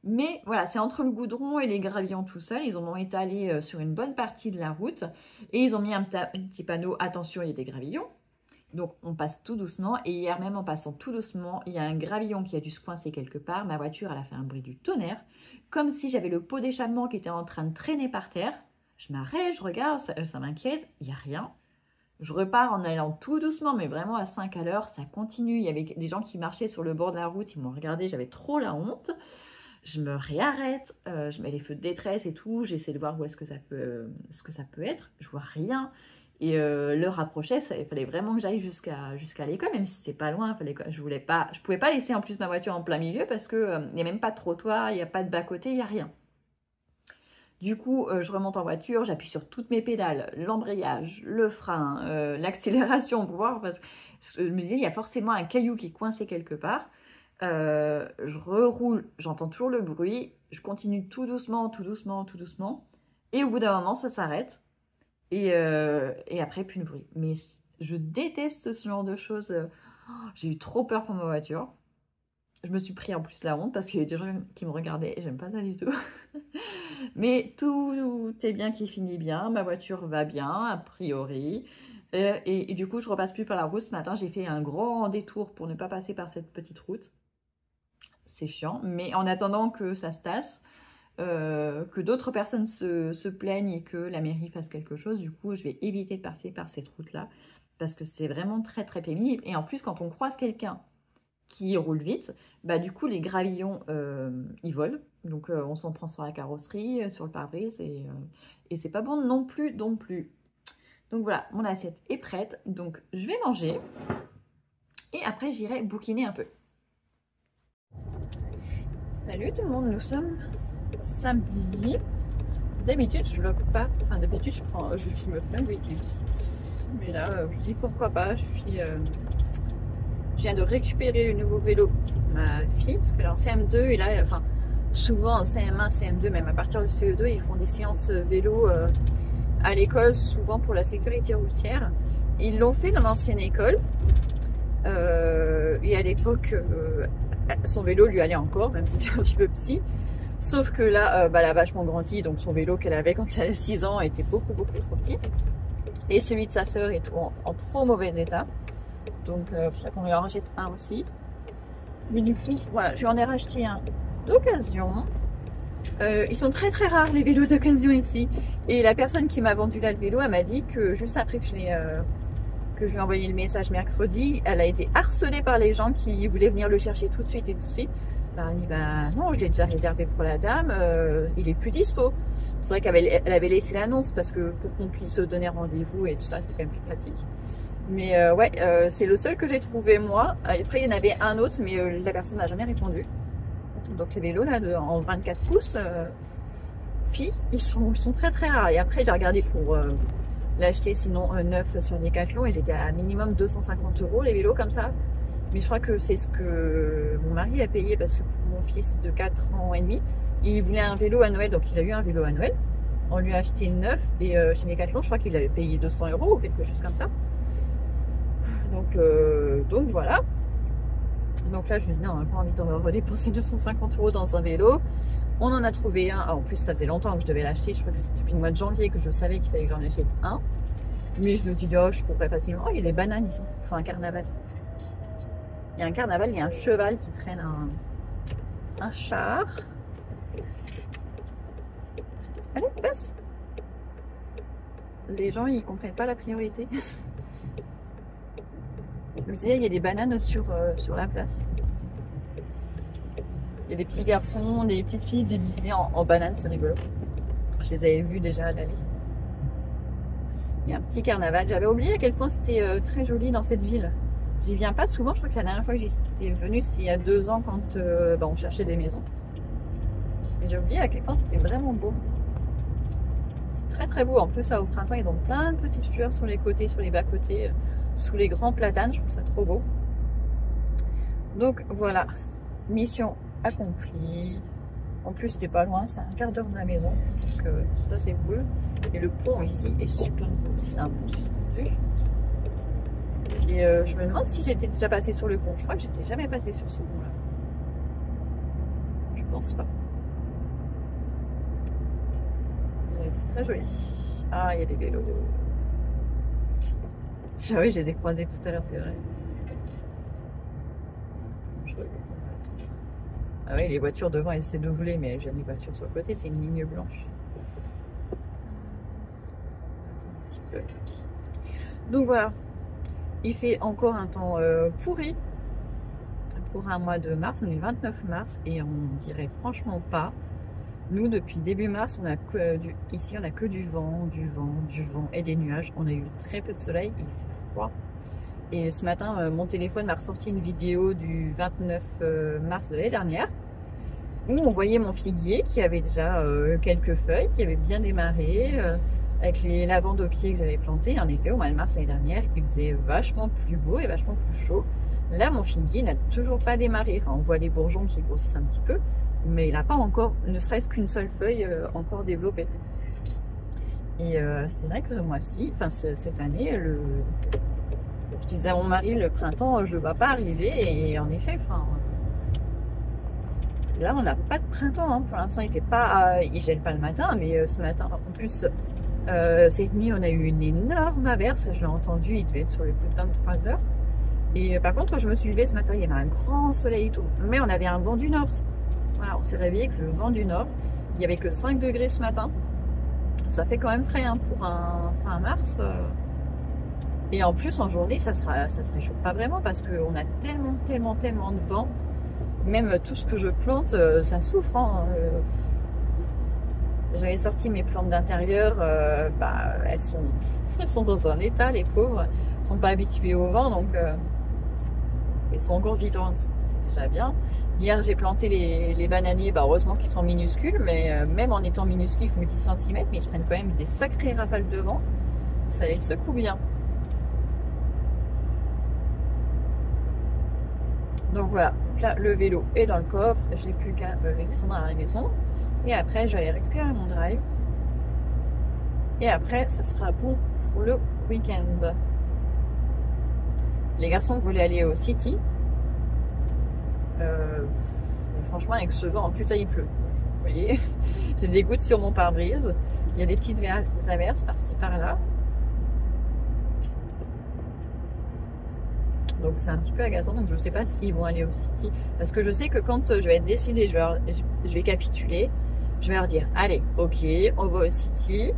mais voilà, c'est entre le goudron et les gravillons tout seuls. Ils en ont étalé sur une bonne partie de la route. Et ils ont mis un petit panneau, attention, il y a des gravillons. Donc, on passe tout doucement. Et hier même, en passant tout doucement, il y a un gravillon qui a dû se coincer quelque part. Ma voiture, elle a fait un bruit du tonnerre. Comme si j'avais le pot d'échappement qui était en train de traîner par terre. Je m'arrête, je regarde, ça m'inquiète. Il n'y a rien. Je repars en allant tout doucement, mais vraiment à 5 à l'heure. Ça continue. Il y avait des gens qui marchaient sur le bord de la route. Ils m'ont regardé. J'avais trop la honte. Je me réarrête. Je mets les feux de détresse et tout. J'essaie de voir où est-ce que ça peut être. Je vois rien. Et l'heure approchait, il fallait vraiment que j'aille jusqu'à l'école, même si c'est pas loin. Je pouvais pas laisser en plus ma voiture en plein milieu parce que il n'y a même pas de trottoir, il n'y a pas de bas-côté, il n'y a rien. Du coup, je remonte en voiture, j'appuie sur toutes mes pédales, l'embrayage, le frein, l'accélération pour voir, parce que je me disais, il y a forcément un caillou qui est coincé quelque part. Je reroule, j'entends toujours le bruit, je continue tout doucement, et au bout d'un moment, ça s'arrête. Et après, plus de bruit. Mais je déteste ce genre de choses. J'ai eu trop peur pour ma voiture. Je me suis pris en plus la honte parce qu'il y avait des gens qui me regardaient et j'aime pas ça du tout. Mais tout est bien qui finit bien. Ma voiture va bien, a priori. Et du coup, je repasse plus par la route. Ce matin, j'ai fait un grand détour pour ne pas passer par cette petite route. C'est chiant. Mais en attendant que ça se tasse, que d'autres personnes se plaignent et que la mairie fasse quelque chose, du coup, je vais éviter de passer par cette route-là parce que c'est vraiment très pénible. Et en plus, quand on croise quelqu'un qui roule vite, bah du coup, les gravillons, ils volent. Donc, on s'en prend sur la carrosserie, sur le pare-brise et c'est pas bon non plus. Donc voilà, mon assiette est prête. Donc, je vais manger et après, j'irai bouquiner un peu. Salut tout le monde, nous sommes samedi. D'habitude je vlog pas, enfin d'habitude je filme plein de véhicules, mais là je dis pourquoi pas. Je viens de récupérer le nouveau vélo de ma fille parce qu'elle est en CM2 et là enfin souvent en CM1, CM2, même à partir du CE2 ils font des séances vélo à l'école, souvent pour la sécurité routière. Ils l'ont fait dans l'ancienne école et à l'époque son vélo lui allait encore, même si c'était un petit peu petit. Sauf que là, elle a vachement grandi, donc son vélo qu'elle avait quand elle avait 6 ans était beaucoup trop petit. Et celui de sa sœur est en trop mauvais état. Donc il faudra qu'on lui en rachète un aussi. Mais du coup, voilà, je lui en ai racheté un d'occasion. Ils sont très rares les vélos d'occasion ici. Et la personne qui m'a vendu là le vélo, elle m'a dit que juste après que je lui ai envoyé le message mercredi, elle a été harcelée par les gens qui voulaient venir le chercher tout de suite et tout de suite. Ben, elle dit non, je l'ai déjà réservé pour la dame, il est plus dispo. C'est vrai qu'elle avait laissé l'annonce parce que pour qu'on puisse se donner rendez-vous et tout ça, c'était quand même plus pratique. Mais ouais, c'est le seul que j'ai trouvé moi. Après, il y en avait un autre, mais la personne n'a jamais répondu. Donc les vélos là en 24 pouces, filles, ils sont très rares. Et après, j'ai regardé pour l'acheter sinon neuf sur Decathlon, ils étaient à minimum 250 € les vélos comme ça. Mais je crois que c'est ce que mon mari a payé parce que pour mon fils de 4 ans et demi, il voulait un vélo à Noël, donc il a eu un vélo à Noël. On lui a acheté neuf et chez Decathlon, je crois qu'il avait payé 200 € ou quelque chose comme ça. Donc voilà. Donc là, je me dis non, on n'a pas envie de redépenser 250 € dans un vélo. On en a trouvé un. Ah, en plus, ça faisait longtemps que je devais l'acheter. Je crois que c'est depuis le mois de janvier que je savais qu'il fallait que j'en achète un. Mais je me dis, oh, je trouverais facilement. Oh, il y a des bananes ici. Enfin, un carnaval. Il y a un carnaval, il y a un cheval qui traîne un char. Allez, passe. Les gens, ils comprennent pas la priorité. Je vous disais, il y a des bananes sur la place. Il y a des petits garçons, des petites filles déguisées en bananes, c'est rigolo. Je les avais vus déjà à l'allée. Il y a un petit carnaval. J'avais oublié à quel point c'était très joli dans cette ville. J'y viens pas souvent. Je crois que la dernière fois que j'étais venue, c'était il y a 2 ans quand on cherchait des maisons. Et j'ai oublié à quel point c'était vraiment beau. C'est très beau. En plus, là, au printemps, ils ont plein de petites fleurs sur les côtés, sur les bas-côtés, sous les grands platanes. Je trouve ça trop beau. Donc voilà, mission accomplie. En plus, c'était pas loin, c'est un quart d'heure de la maison. Donc ça, c'est cool. Et le pont ici est super beau. C'est un pont suspendu. Et je me demande si j'étais déjà passée sur le pont. Je crois que j'étais jamais passée sur ce pont-là. Je pense pas. C'est très joli. Ah, il y a des vélos. Ah oui, je les ai croisés tout à l'heure, c'est vrai. Ah oui, les voitures devant essaient de doubler, mais j'ai des voitures sur le côté, c'est une ligne blanche. Attends un petit peu. Donc voilà. Il fait encore un temps pourri pour un mois de mars. On est le 29 mars et on dirait franchement pas. Nous, depuis début mars, on a ici on a que du vent et des nuages. On a eu très peu de soleil, il fait froid. Et ce matin, mon téléphone m'a ressorti une vidéo du 29 mars de l'année dernière où on voyait mon figuier qui avait déjà quelques feuilles, qui avait bien démarré. Avec les lavandes au pied que j'avais plantées, en effet, au mois de mars l'année dernière, il faisait vachement plus beau et vachement plus chaud. Là, mon figuier n'a toujours pas démarré. Enfin, on voit les bourgeons qui grossissent un petit peu, mais il n'a pas encore, ne serait-ce qu'une seule feuille encore développée. Et c'est vrai que ce mois-ci, enfin cette année, je disais à mon mari, le printemps, je ne le vois pas arriver. Et en effet, enfin, là, on n'a pas de printemps. Hein. Pour l'instant, il fait pas, il gèle pas le matin, mais ce matin, en plus. Cette nuit, on a eu une énorme averse. Je l'ai entendu, il devait être sur le coup de 23 heures. Et par contre, je me suis levée ce matin, il y avait un grand soleil et tout. Mais on avait un vent du nord. Voilà, on s'est réveillé avec le vent du nord. Il n'y avait que 5 degrés ce matin. Ça fait quand même frais hein, pour un fin mars. Et en plus, en journée, ça se réchauffe pas vraiment parce qu'on a tellement de vent. Même tout ce que je plante, ça souffre. Hein. J'avais sorti mes plantes d'intérieur, elles sont dans un état, les pauvres. Elles sont pas habituées au vent, donc elles sont encore vivantes, c'est déjà bien. Hier, j'ai planté les bananiers, heureusement qu'ils sont minuscules, mais même en étant minuscules, ils font 10 cm, mais ils se prennent quand même des sacrées rafales de vent. Ça les secoue bien. Donc voilà, là, le vélo est dans le coffre, j'ai plus qu'à le descendre à la maison. Et après, je vais aller récupérer mon drive. Et après, ce sera bon pour le week-end. Les garçons voulaient aller au City. Franchement, avec ce vent, en plus, ça il pleut. voyez, j'ai des gouttes sur mon pare-brise. Il y a des petites averses par-ci par-là. Donc c'est un petit peu agaçant, donc je ne sais pas s'ils vont aller au City. Parce que je sais que quand je vais être décidée, je vais capituler, je vais leur dire, allez, ok, on va au City.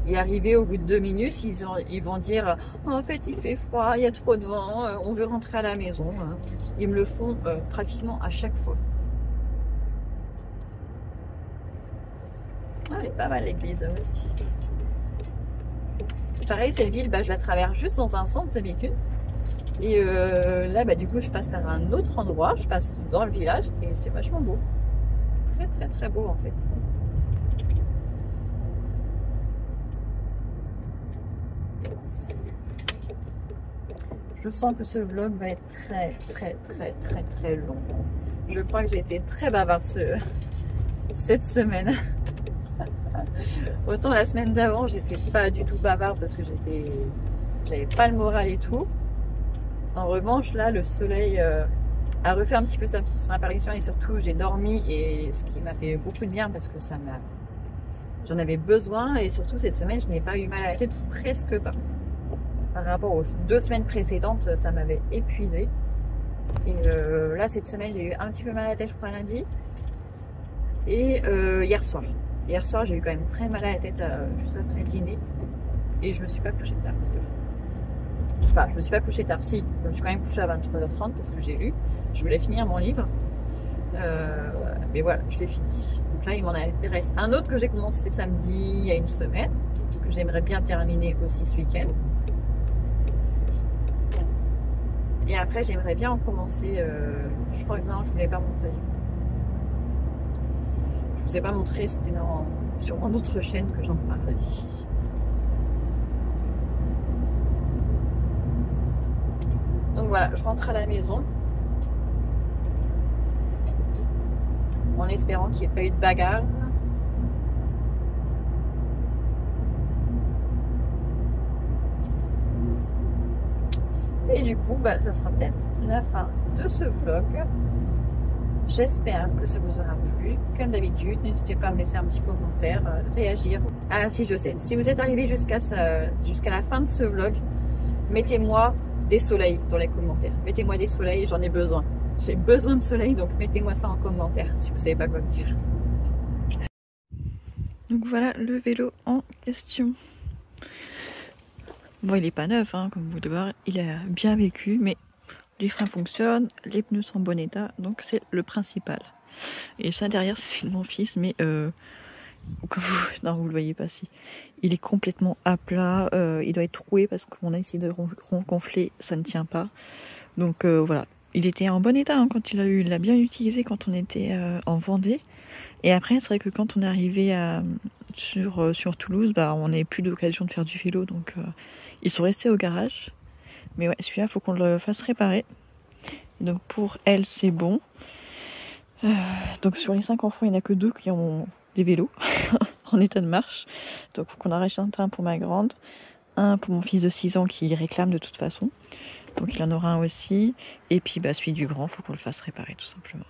Et arrivé au bout de 2 minutes, ils vont dire, oh, en fait il fait froid, il y a trop de vent, on veut rentrer à la maison. Ils me le font pratiquement à chaque fois. Ah, elle est pas mal l'église aussi. Pareil, cette ville, je la traverse juste dans un sens d'habitude. Et là, du coup, je passe par un autre endroit, je passe dans le village et c'est vachement beau. Très très très beau en fait. Je sens que ce vlog va être très très très très très long. Je crois que j'ai été très bavarde cette semaine. Autant la semaine d'avant, j'étais pas du tout bavarde parce que j'avais pas le moral et tout. En revanche, là, le soleil a refait un petit peu son apparition et surtout, j'ai dormi et ce qui m'a fait beaucoup de bien parce que j'en avais besoin et surtout cette semaine, je n'ai pas eu mal à la tête, presque pas. Par rapport aux 2 semaines précédentes, ça m'avait épuisée. Et là, cette semaine, j'ai eu un petit peu mal à la tête, je crois, lundi. Et hier soir. Hier soir, j'ai eu quand même très mal à la tête juste après le dîner. Et je me suis pas couchée tard. Enfin, je me suis pas couchée tard, si. Je me suis quand même couchée à 23h30 parce que j'ai lu. Je voulais finir mon livre. Mais voilà, je l'ai fini. Donc là, il reste un autre que j'ai commencé samedi, il y a 1 semaine, que j'aimerais bien terminer aussi ce week-end. Et après, j'aimerais bien en commencer. Je crois que non, je ne vous l'ai pas montré. Je vous ai pas montré, c'était sur mon autre chaîne que j'en parlais. Donc voilà, je rentre à la maison en espérant qu'il n'y ait pas eu de bagarre. Et du coup, ça sera peut-être la fin de ce vlog. J'espère que ça vous aura plu. Comme d'habitude, n'hésitez pas à me laisser un petit commentaire, réagir. Ah si, je sais, si vous êtes arrivé jusqu'à la fin de ce vlog, mettez-moi des soleils dans les commentaires. Mettez-moi des soleils, j'en ai besoin. J'ai besoin de soleil, donc mettez-moi ça en commentaire si vous ne savez pas quoi me dire. Donc voilà le vélo en question. Bon, il est pas neuf, hein, comme vous pouvez voir, il a bien vécu, mais les freins fonctionnent, les pneus sont en bon état, donc c'est le principal. Et ça derrière, c'est celui de mon fils, mais non, vous le voyez pas si. Il est complètement à plat, il doit être troué parce qu'on a essayé de gonfler, ça ne tient pas. Donc voilà, il était en bon état hein, quand il l'a bien utilisé quand on était en Vendée. Et après, c'est vrai que quand on est arrivé sur Toulouse, on n'avait plus d'occasion de faire du vélo, donc ils sont restés au garage. Mais ouais, celui-là, il faut qu'on le fasse réparer. Et donc pour elle, c'est bon. Donc sur les 5 enfants, il n'y en a que 2 qui ont des vélos en état de marche. Donc il faut qu'on arrache un pour ma grande, un pour mon fils de 6 ans qui réclame de toute façon. Donc il en aura un aussi. Et puis celui du grand, il faut qu'on le fasse réparer tout simplement.